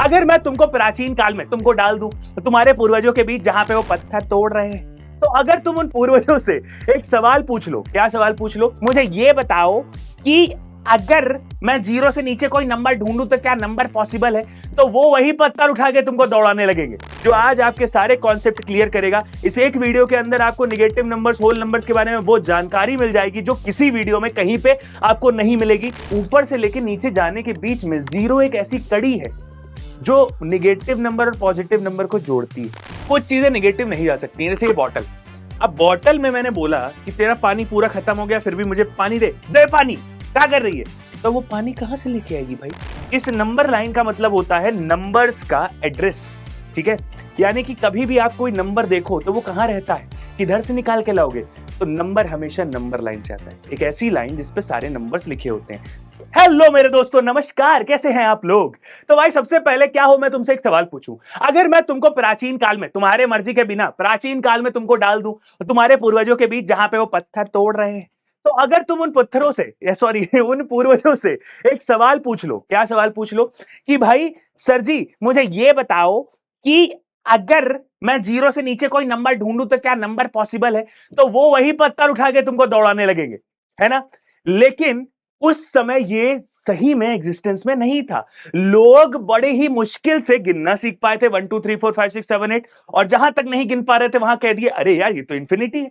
अगर मैं तुमको प्राचीन काल में तुमको डाल दूं तो तुम्हारे पूर्वजों के बीच जहां पे वो पत्थर तोड़ रहे हैं, तो अगर तुम उन पूर्वजों से एक सवाल पूछ लो, क्या सवाल पूछ लो, मुझे ये बताओ कि अगर मैं जीरो से नीचे कोई नंबर ढूंढूं तो क्या नंबर पॉसिबल है, तो वो वही पत्थर उठा के तुमको दौड़ाने लगेंगे, जो आज आपके सारे कॉन्सेप्ट क्लियर करेगा। इस एक वीडियो के अंदर आपको नेगेटिव नंबर्स, होल नंबर्स के बारे में वो जानकारी मिल जाएगी जो किसी वीडियो में कहीं पे आपको नहीं मिलेगी। ऊपर से लेकर नीचे जाने के बीच में जीरो एक ऐसी कड़ी है जो नेगेटिव नंबर और पॉजिटिव नंबर को जोड़ती है। कुछ चीजें नेगेटिव नहीं जा सकती, जैसे ये बॉटल। अब बॉटल में मैंने बोला कि तेरा पानी पूरा खत्म हो गया, फिर भी मुझे पानी दे दे, पानी क्या कर रही है, तो वो पानी कहां से लेके आएगी भाई? इस नंबर लाइन का मतलब होता है नंबर्स का एड्रेस, ठीक है। यानी कि कभी भी आप कोई नंबर देखो तो वो कहां रहता है, किधर से निकाल के लाओगे, तो नंबर हमेशा नंबर लाइन से आता है, एक ऐसी लाइन जिसपे सारे नंबर्स लिखे होते हैं। हेलो मेरे दोस्तों, नमस्कार, कैसे हैं आप लोग? तो भाई सबसे पहले क्या हो, मैं तुमसे एक सवाल पूछूं। अगर मैं तुमको प्राचीन काल में तुम्हारे मर्जी के बिना प्राचीन काल में तुमको डाल दूं तुम्हारे पूर्वजों के बीच जहां पे वो पत्थर तोड़ रहे हैं, तो अगर तुम उन पत्थरों से सॉरी उन पूर्वजों से एक सवाल पूछ लो, क्या सवाल पूछ लो कि भाई सर जी मुझे ये बताओ कि अगर मैं जीरो से नीचे कोई नंबर ढूंढूं तो क्या नंबर पॉसिबल है, तो वो वही पत्थर उठा के तुमको दौड़ाने लगेंगे, है ना। लेकिन उस समय ये सही में एग्जिस्टेंस में नहीं था। लोग बड़े ही मुश्किल से गिनना सीख पाए थे, 1 2 3 4 5 6 7 8, और जहां तक नहीं गिन पा रहे थे वहां कह दिए अरे यार ये तो इंफिनिटी है।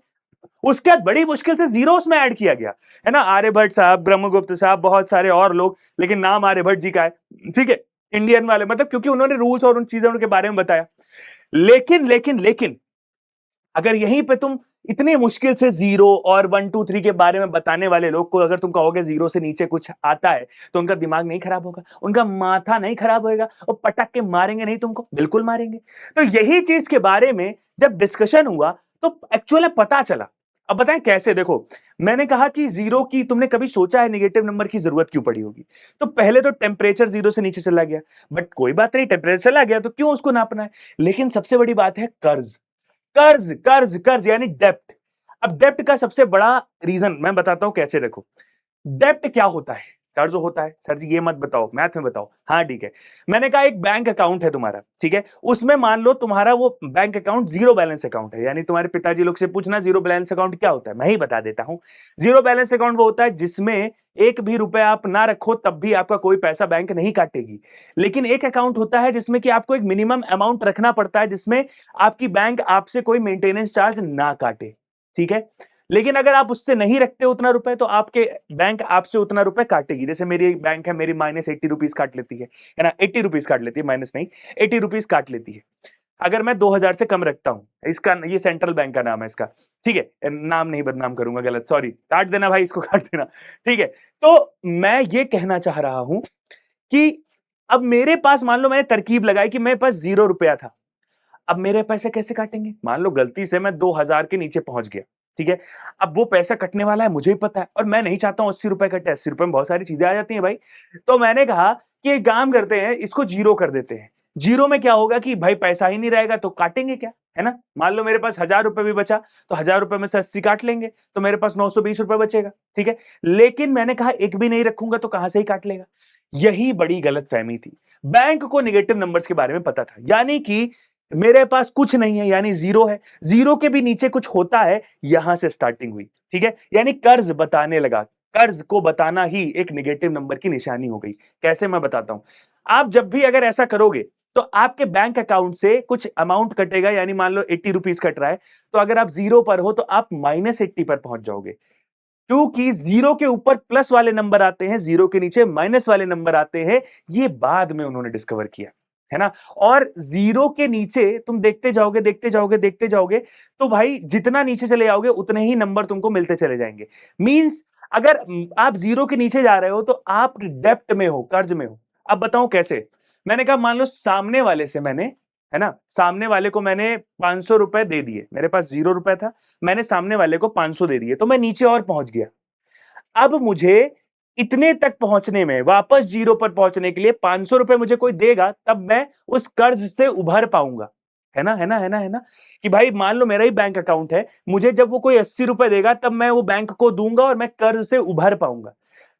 उसके बाद बड़ी मुश्किल से जीरोस में ऐड किया गया, है ना। आर्यभट्ट साहब, ब्रह्मगुप्त साहब, बहुत सारे और लोग, लेकिन नाम आर्यभट्ट जी का है, ठीक है, इंडियन वाले, मतलब क्योंकि उन्होंने रूल्स और उन चीजों के बारे में बताया। लेकिन अगर यहीं पे तुम इतनी मुश्किल से जीरो और 1 2 3 के बारे में बताने वाले लोग को अगर तुम कहोगे जीरो से नीचे कुछ आता है, तो उनका दिमाग नहीं खराब होगा, उनका माथा नहीं खराब होगा, और पटक के मारेंगे नहीं तुमको, बिल्कुल मारेंगे। तो यही चीज के बारे में जब डिस्कशन हुआ तो एक्चुअली पता चला। अब बताएं कैसे, देखो मैंने कहा कि जीरो की तुमने कभी सोचा है नेगेटिव नंबर की जरूरत क्यों पड़ी होगी? तो पहले तो टेम्परेचर जीरो से नीचे चला गया, बट कोई बात नहीं, टेम्परेचर चला गया तो क्यों उसको नापना है। लेकिन सबसे बड़ी बात है कर्ज, कर्ज कर्ज कर्ज यानी डेप्ट। अब डेप्ट का सबसे बड़ा रीजन मैं बताता हूं कैसे। देखो डेप्ट क्या होता है, कर्ज होता है। सर जी ये मत बताओ, मैथ में बताओ। हाँ ठीक है, मैंने कहा एक बैंक अकाउंट है तुम्हारा, ठीक है, उसमें मान लो तुम्हारा वो bank account zero balance account है, यानी तुम्हारे पिताजी लोग से पूछना जीरो बैलेंस अकाउंट क्या होता है, मैं ही बता देता हूं। जीरो बैलेंस अकाउंट वो होता है जिसमें एक भी रुपया आप ना रखो तब भी आपका कोई पैसा बैंक नहीं काटेगी। लेकिन एक अकाउंट होता है जिसमें कि आपको एक मिनिमम अमाउंट रखना पड़ता है, जिसमें आपकी बैंक आपसे कोई मेंटेनेंस चार्ज ना काटे, ठीक है। लेकिन अगर आप उससे नहीं रखते उतना रुपए तो आपके बैंक आपसे उतना रुपए काटेगी। जैसे मेरी एक बैंक है, मेरी -80 रुपीज काट लेती है ना, 80 रुपीज काट लेती है, माइनस नहीं, 80 रुपीज काट लेती है अगर मैं 2000 से कम रखता हूं। इसका ये सेंट्रल बैंक का नाम है इसका, ठीक है, नाम नहीं बदनाम करूंगा, गलत, सॉरी, काट देना भाई, इसको काट देना, ठीक है। तो मैं ये कहना चाह रहा हूं कि अब मेरे पास मान लो मैंने तरकीब लगाई कि मेरे पास 0 रुपया था, अब मेरे पैसे कैसे काटेंगे? मान लो गलती से मैं 2000 के नीचे पहुंच गया, ठीक है, अब वो पैसा कटने वाला है मुझे ही पता है, और मैं नहीं चाहता हूं 80 रुपए कटे। 80 रुपए में बहुत सारी चीजें आ जाती हैं भाई। तो मैंने कहा कि एक काम करते हैं, इसको जीरो कर देते हैं। जीरो में क्या होगा कि भाई पैसा ही नहीं रहेगा तो काटेंगे क्या, है ना। मान लो मेरे पास 1000 रुपए भी बचा तो 1000 रुपए में से 80 काट लेंगे तो मेरे पास 920 रुपए बचेगा, ठीक है। लेकिन मैंने कहा एक भी नहीं रखूंगा तो कहां से ही काट लेगा। यही बड़ी गलतफहमी थी। बैंक को नेगेटिव नंबर्स के बारे में पता था, यानी कि मेरे पास कुछ नहीं है यानी जीरो है, जीरो के भी नीचे कुछ होता है, यहां से स्टार्टिंग हुई, ठीक है। यानी कर्ज बताने लगा, कर्ज को बताना ही एक नेगेटिव नंबर की निशानी हो गई। कैसे, मैं बताता हूं। आप जब भी अगर ऐसा करोगे तो आपके बैंक अकाउंट से कुछ अमाउंट कटेगा, यानी मान लो 80 रुपीज कट रहा है, तो अगर आप जीरो पर हो तो आप -80 पर पहुंच जाओगे, क्योंकि जीरो के ऊपर प्लस वाले नंबर आते हैं, जीरो के नीचे माइनस वाले नंबर आते हैं। ये बाद में उन्होंने डिस्कवर किया, है ना। और जीरो के नीचे तुम देखते जाओगे देखते जाओगे देखते जाओगे, तो भाई जितना नीचे चले जाओगे उतने ही नंबर तुमको मिलते चले जाएंगे। मींस अगर आप जीरो के नीचे जा रहे हो तो आप डेप्ट में हो, कर्ज में हो। अब बताओ कैसे। मैंने कहा मान लो सामने वाले से मैंने, है ना, सामने वाले को मैंने 500 रुपए दे दिए, मेरे पास 0 रुपए था, मैंने सामने वाले को 500 दे दिए, तो मैं नीचे और पहुंच गया। अब मुझे इतने तक पहुंचने में, वापस जीरो पर पहुंचने के लिए 500 रुपए मुझे कोई देगा तब मैं उस कर्ज से उभर पाऊंगा, है ना, है ना, है ना, है ना। कि भाई मान लो मेरा ही बैंक अकाउंट है, मुझे जब वो कोई 80 रुपए देगा तब मैं वो बैंक को दूंगा और मैं कर्ज से उभर पाऊंगा।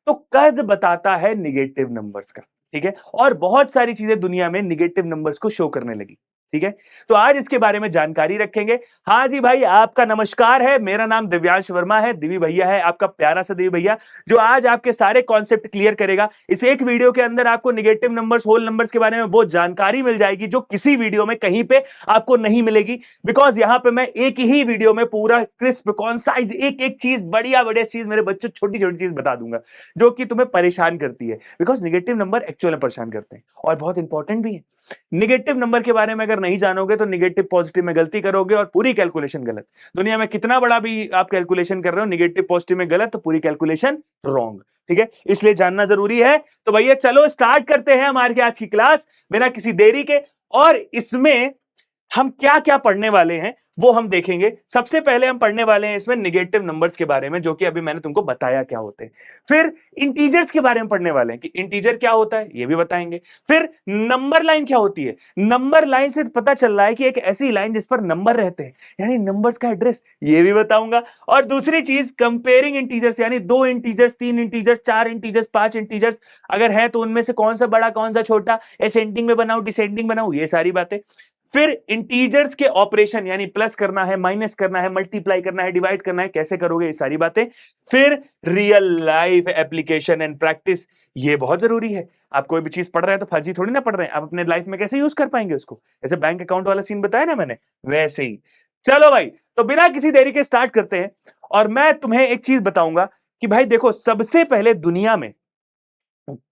तो कर्ज बताता है निगेटिव नंबर्स का, ठीक है, और बहुत सारी चीजें दुनिया में निगेटिव नंबर्स को शो करने लगी। ठीक है, तो आज इसके बारे में जानकारी रखेंगे। हाँ जी भाई, आपका नमस्कार है, मेरा नाम दिव्यांश वर्मा है, दिवी भैया है, आपका प्यारा सा दिवी भैया, जो आज आपके सारे कॉन्सेप्ट क्लियर करेगा। इस एक वीडियो के अंदर आपको निगेटिव नंबर्स, होल नंबर्स के बारे में वो जानकारी मिल जाएगी जो किसी वीडियो में कहीं पे आपको नहीं मिलेगी। बिकॉज यहां पे मैं एक ही वीडियो में पूरा क्रिस्प कॉन्साइज एक एक चीज, बढ़िया बढ़िया चीज, मेरे बच्चों छोटी छोटी चीज बता दूंगा जो कि तुम्हें परेशान करती है। बिकॉज निगेटिव नंबर एक्चुअल में परेशान करते हैं और बहुत इंपॉर्टेंट भी है। निगेटिव नंबर के बारे में अगर नहीं जानोगे तो निगेटिव पॉजिटिव में गलती करोगे और पूरी कैलकुलेशन गलत। दुनिया में कितना बड़ा भी आप कैलकुलेशन कर रहे हो, निगेटिव पॉजिटिव में गलत तो पूरी कैलकुलेशन रॉन्ग। ठीक है, इसलिए जानना जरूरी है। तो भैया चलो स्टार्ट करते हैं हमारी आज की क्लास बिना किसी देरी के। और इसमें हम क्या क्या पढ़ने वाले हैं वो हम देखेंगे। सबसे पहले हम पढ़ने वाले हैं इसमें निगेटिव नंबर्स के बारे में, जो कि अभी मैंने तुमको बताया क्या होते हैं। फिर इंटीजर्स के बारे में पढ़ने वाले हैं कि इंटीजर क्या होता है, ये भी बताएंगे। फिर नंबर लाइन क्या होती है, नंबर लाइन से पता चल रहा है कि एक ऐसी लाइन जिस पर नंबर रहते हैं, यानी नंबर्स का एड्रेस, ये भी बताऊंगा। और दूसरी चीज कंपेयरिंग इंटीजर्स, यानी 2 इंटीजर्स, 3 इंटीजर्स, 4 इंटीजर्स, 5 इंटीजर्स अगर है तो उनमें से कौन सा बड़ा कौन सा छोटा, असेंडिंग में बनाऊं डिसेंडिंग बनाऊं, ये सारी बातें। फिर इंटीजर्स के ऑपरेशन, यानी प्लस करना है, माइनस करना है, मल्टीप्लाई करना है, डिवाइड करना है, कैसे करोगे, ये सारी बातें। फिर real life application and practice, ये बहुत जरूरी है। आप कोई भी चीज पढ़ रहे हैं तो फर्जी थोड़ी ना पढ़ रहे हैं, आप अपने लाइफ में कैसे यूज कर पाएंगे उसको। जैसे बैंक अकाउंट वाला सीन बताया ना मैंने, वैसे ही। चलो भाई, तो बिना किसी देरी के स्टार्ट करते हैं। और मैं तुम्हें एक चीज बताऊंगा कि भाई देखो, सबसे पहले दुनिया में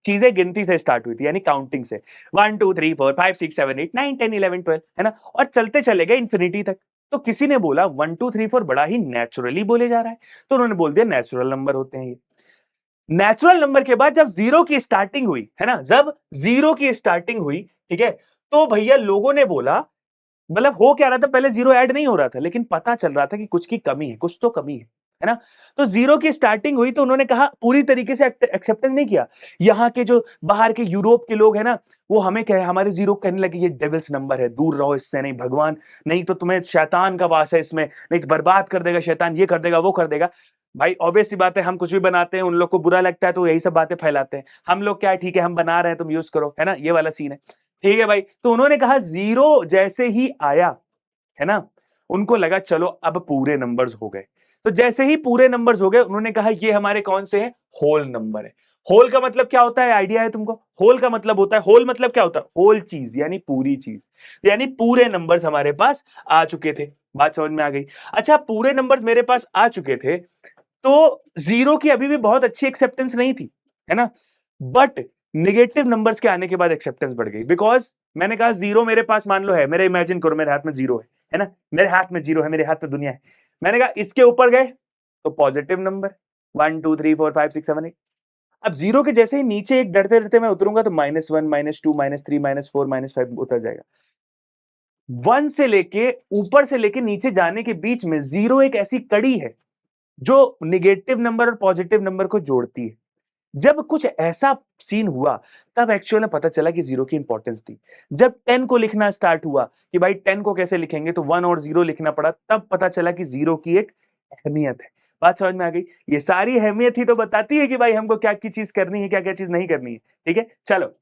चीजें गिनती से स्टार्ट हुई थी, यानी काउंटिंग से। 1 2 3 4 5 6 7 8 9 10 11 12, है ना, और चलते चले गए इंफिनिटी तक। तो किसी ने बोला 1 2 3 4 बड़ा ही नेचुरली बोले जा रहा है, तो उन्होंने बोल दिया नेचुरल नंबर होते हैं ये। नेचुरल नंबर के बाद जब जीरो की स्टार्टिंग हुई, है ना, जब जीरो की स्टार्टिंग हुई, ठीक है, तो भैया लोगों ने बोला, मतलब हो क्या रहा था, पहले जीरो ऐड नहीं हो रहा था, लेकिन पता चल रहा था कि कुछ की कमी है, कुछ तो कमी है ना। तो जीरो की स्टार्टिंग हुई तो उन्होंने कहा, पूरी तरीके से एक्सेप्टेंस नहीं किया। यहाँ के जो बाहर के यूरोप के लोग हैं ना, वो हमें कहे, हमारे जीरो कहने लगे ये डेविल्स नंबर है, दूर रहो इससे, नहीं भगवान, नहीं तो तुम्हें शैतान का वास है इसमें, नहीं तो बर्बाद कर देगा शैतान, ये कर देगा वो कर देगा। भाई ऑब्वियस सी बात है, हम कुछ भी बनाते हैं, उन लोग को बुरा लगता है तो यही सब बातें फैलाते हैं। हम लोग क्या है, ठीक है हम बना रहे हैं तुम यूज करो, है ना, ये वाला सीन है। ठीक है भाई, तो उन्होंने कहा जीरो जैसे ही आया, है ना, उनको लगा चलो अब पूरे नंबर्स हो गए। तो जैसे ही पूरे नंबर्स हो गए, उन्होंने कहा ये हमारे कौन से हैं, होल नंबर है। होल का मतलब क्या होता है, आइडिया है तुमको। होल का मतलब होता है, होल मतलब क्या होता है, होल चीज, यानी पूरी चीज, यानी पूरे नंबर्स हमारे पास आ चुके थे। बात समझ में आ गई। अच्छा, पूरे नंबर्स मेरे पास आ चुके थे, तो जीरो की अभी भी बहुत अच्छी एक्सेप्टेंस नहीं थी, है ना, बट नेगेटिव नंबर्स के आने के बाद एक्सेप्टेंस बढ़ गई। बिकॉज मैंने कहा जीरो मेरे पास मान लो है, मेरे इमेजिन करो मेरे हाथ में जीरो है ना, मेरे हाथ में जीरो है, मेरे हाथ में दुनिया है। मैंने कहा इसके ऊपर गए तो पॉजिटिव नंबर 1 2 3 4 5 6 7 8। अब जीरो के जैसे ही नीचे एक डरते डरते मैं उतरूंगा तो -1 -2 -3 -4 -5 उतर जाएगा। 1 से लेके ऊपर से लेके नीचे जाने के बीच में जीरो एक ऐसी कड़ी है जो निगेटिव नंबर और पॉजिटिव नंबर को जोड़ती है। जब कुछ ऐसा सीन हुआ, तब एक्चुअल में पता चला कि जीरो की इंपॉर्टेंस थी। जब 10 को लिखना स्टार्ट हुआ कि भाई 10 को कैसे लिखेंगे, तो 1 और 0 लिखना पड़ा, तब पता चला कि जीरो की एक अहमियत है। बात समझ में आ गई। ये सारी अहमियत ही तो बताती है कि भाई हमको क्या क्या चीज करनी है, क्या क्या चीज नहीं करनी है। ठीक है, चलो।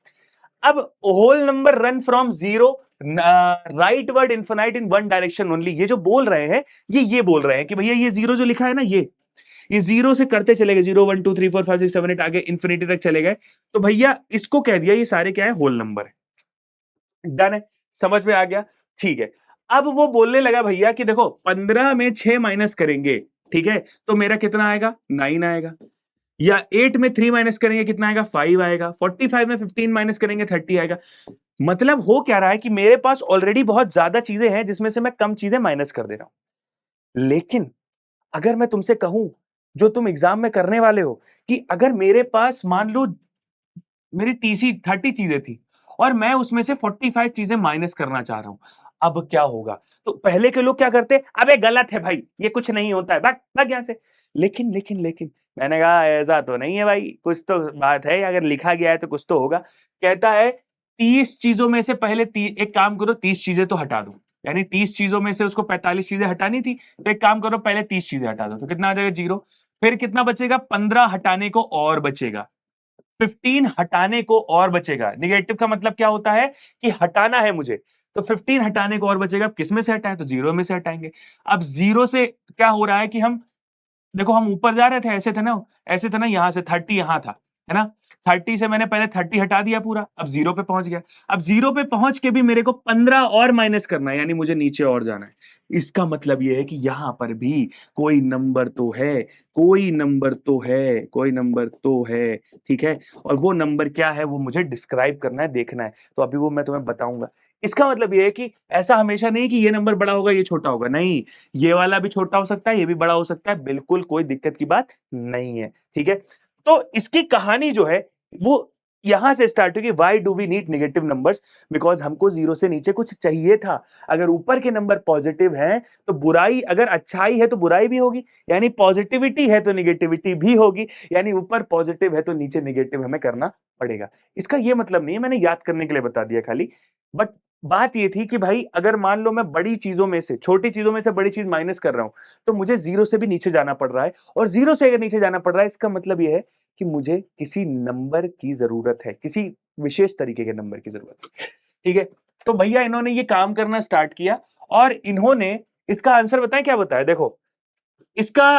अब whole number run from zero rightward infinite in one direction only, ये जो बोल रहे हैं, ये बोल रहे हैं कि भैया ये जीरो जो लिखा है ना, ये जीरो से करते चले गए, 0 1 2 3 4 5 6 7 8 आगे इंफिनिटी तक चले गए, तो भैया इसको कह दिया ये सारे क्या है, होल नंबर है। डन है, समझ में आ गया। ठीक है, अब वो बोलने लगा भैया कि देखो 15 में 6 माइनस करेंगे, ठीक है, तो मेरा कितना आएगा, 9 आएगा। या 8 में 3 माइनस करेंगे कितना आएगा, 5 आएगा। 45 में 15 माइनस करेंगे 30 आएगा। मतलब हो क्या रहा है कि मेरे पास ऑलरेडी बहुत ज्यादा चीजें हैं जिसमें से मैं कम चीजें माइनस कर दे रहा हूं। लेकिन अगर मैं तुमसे कहूं, जो तुम एग्जाम में करने वाले हो, कि अगर मेरे पास मान लो मेरी 30 चीजें थी और मैं उसमें से 45 चीजें माइनस करना चाह रहा हूं, अब क्या होगा। तो पहले के लोग क्या करते, अबे गलत है भाई, ये कुछ नहीं होता है, भाग भाग यहां से। लेकिन मैंने कहा ऐसा तो नहीं है भाई, कुछ तो बात है, अगर लिखा गया है तो कुछ तो होगा। कहता है 30 चीजों में से पहले एक काम करो, 30 चीजें तो हटा दो, यानी 30 चीजों में से उसको 45 चीजें हटानी थी, तो एक काम करो पहले 30 चीजें हटा दो, तो कितना आ जाएगा, जीरो। फिर कितना बचेगा, 15 हटाने को और बचेगा, 15 हटाने को और बचेगा। निगेटिव का मतलब क्या होता है कि हटाना है मुझे, तो 15 हटाने को और बचेगा। किस में से हटाएं? तो जीरो में से हटाएंगे। अब जीरो से क्या हो रहा है कि हम देखो, हम ऊपर जा रहे थे, ऐसे थे ना, ऐसे थे ना, यहां से 30 यहां था, है ना। 30 से मैंने पहले 30 हटा दिया पूरा, अब जीरो पे पहुंच गया। अब जीरो पे पहुंच के भी मेरे को 15 और माइनस करना है, यानी मुझे नीचे और जाना है। इसका मतलब यह है कि यहां पर भी कोई नंबर तो है, कोई नंबर तो है, कोई नंबर तो है, ठीक है। और वो नंबर क्या है वो मुझे डिस्क्राइब करना है, देखना है, तो अभी वो मैं तुम्हें बताऊंगा। इसका मतलब ये है कि ऐसा हमेशा नहीं कि ये नंबर बड़ा होगा ये छोटा होगा, नहीं, ये वाला भी छोटा हो सकता है, ये भी बड़ा हो सकता है, बिल्कुल कोई दिक्कत की बात नहीं है, ठीक है। तो इसकी कहानी जो है वो यहां से स्टार्ट हुई कि why do we need negative numbers, because हमको जीरो से नीचे कुछ चाहिए था। अगर ऊपर के नंबर पॉजिटिव हैं तो बुराई, अगर अच्छाई है तो बुराई भी होगी, यानी पॉजिटिविटी है तो निगेटिविटी भी होगी, यानी ऊपर पॉजिटिव है तो नीचे निगेटिव हमें करना पड़ेगा। इसका यह मतलब नहीं है, मैंने याद करने के लिए बता दिया खाली, बट बात ये थी कि भाई अगर मान लो मैं बड़ी चीजों में से, छोटी चीजों में से बड़ी चीज माइनस कर रहा हूं, तो मुझे जीरो से भी नीचे जाना पड़ रहा है, और जीरो से अगर नीचे जाना पड़ रहा है इसका मतलब यह है कि मुझे किसी नंबर की जरूरत है, किसी विशेष तरीके के नंबर की जरूरत है, ठीक है। तो भैया इन्होंने ये काम करना स्टार्ट किया, और इन्होंने इसका आंसर बताया, क्या बताया, देखो इसका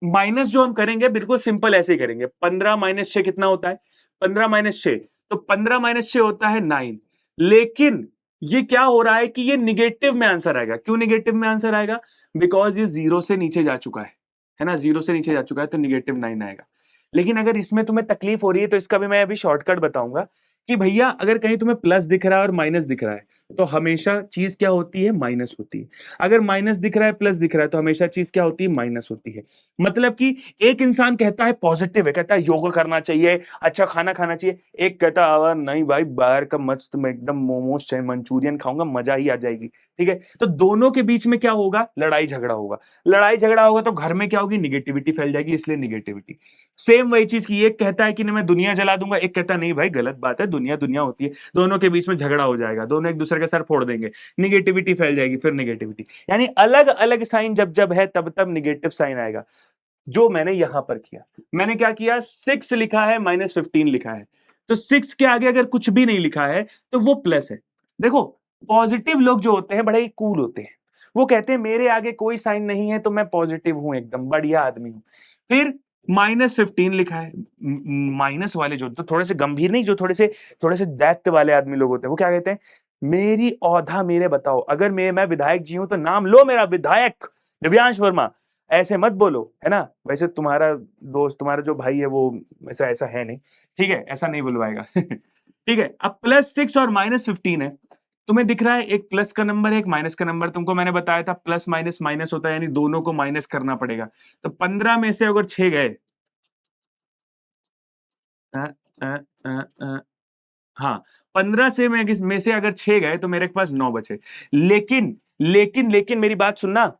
माइनस जो हम करेंगे बिल्कुल सिंपल ऐसे ही करेंगे। 15 माइनस 6 कितना होता है? 15 माइनस 6, तो 15 माइनस 6 होता है 9। लेकिन ये क्या हो रहा है कि ये निगेटिव में आंसर आएगा। क्यों निगेटिव में आंसर आएगा? बिकॉज ये जीरो से नीचे जा चुका है ना, जीरो से नीचे जा चुका है, तो निगेटिव 9 आएगा। लेकिन अगर इसमें तुम्हें तकलीफ हो रही है तो इसका भी मैं अभी शॉर्टकट बताऊंगा कि भैया अगर कहीं तुम्हें प्लस दिख रहा है और माइनस दिख रहा है तो हमेशा चीज क्या होती है? माइनस होती है। अगर माइनस दिख रहा है प्लस दिख रहा है तो हमेशा चीज क्या होती है? माइनस होती है। मतलब कि एक इंसान कहता है पॉजिटिव है, कहता है योगा करना चाहिए, अच्छा खाना खाना चाहिए, एक कहता है नहीं भाई बाहर का मस्त मैं एकदम मोमोज चाहे मंचूरियन खाऊंगा मजा ही आ जाएगी, ठीक है। तो दोनों के बीच में क्या होगा? लड़ाई झगड़ा होगा। लड़ाई झगड़ा होगा तो घर में क्या होगी? निगेटिविटी फैल जाएगी, इसलिए निगेटिविटी। सेम वही चीज की, एक कहता है कि मैं दुनिया जला दूंगा, एक कहता है नहीं भाई गलत बात है, दुनिया दुनिया होती है। दोनों के बीच में झगड़ा हो जाएगा, दोनों एक दूसरे के सर फोड़ देंगे, निगेटिविटी फैल जाएगी, फिर निगेटिविटी, यानी अलग अलग साइन जब जब है तब तब निगेटिव साइन आएगा। जो मैंने यहां पर किया, मैंने क्या किया? 6 लिखा है, -15 लिखा है, तो 6 के आगे अगर कुछ भी नहीं लिखा है तो वो प्लस है। देखो पॉजिटिव लोग जो होते हैं बड़े ही कूल होते हैं, वो कहते हैं मेरे आगे कोई साइन नहीं है तो मैं पॉजिटिव हूं, एकदम बढ़िया आदमी हूं। फिर -15 लिखा है, माइनस वाले जो तो थोड़े से गंभीर नहीं, जो थोड़े से दैत्य वाले आदमी लोग होते हैं, वो क्या कहते हैं? मेरी औधा मेरे बताओ, अगर मैं विधायक जी हूं तो नाम लो मेरा, विधायक दिव्यांश वर्मा, ऐसे मत बोलो, है ना। वैसे तुम्हारा दोस्त, तुम्हारा जो भाई है वो ऐसा ऐसा है नहीं, ठीक है, ऐसा नहीं बुलवाएगा ठीक है। अब +6 और -15 है, तुम्हें दिख रहा है एक प्लस का नंबर है एक माइनस का नंबर, तुमको मैंने बताया था प्लस माइनस माइनस होता है, यानी दोनों को माइनस करना पड़ेगा। तो 15 में से अगर 6 गए, अ, अ, अ, हाँ, 15 से में से अगर 6 गए तो मेरे पास 9 बचे। लेकिन मेरी बात सुनना,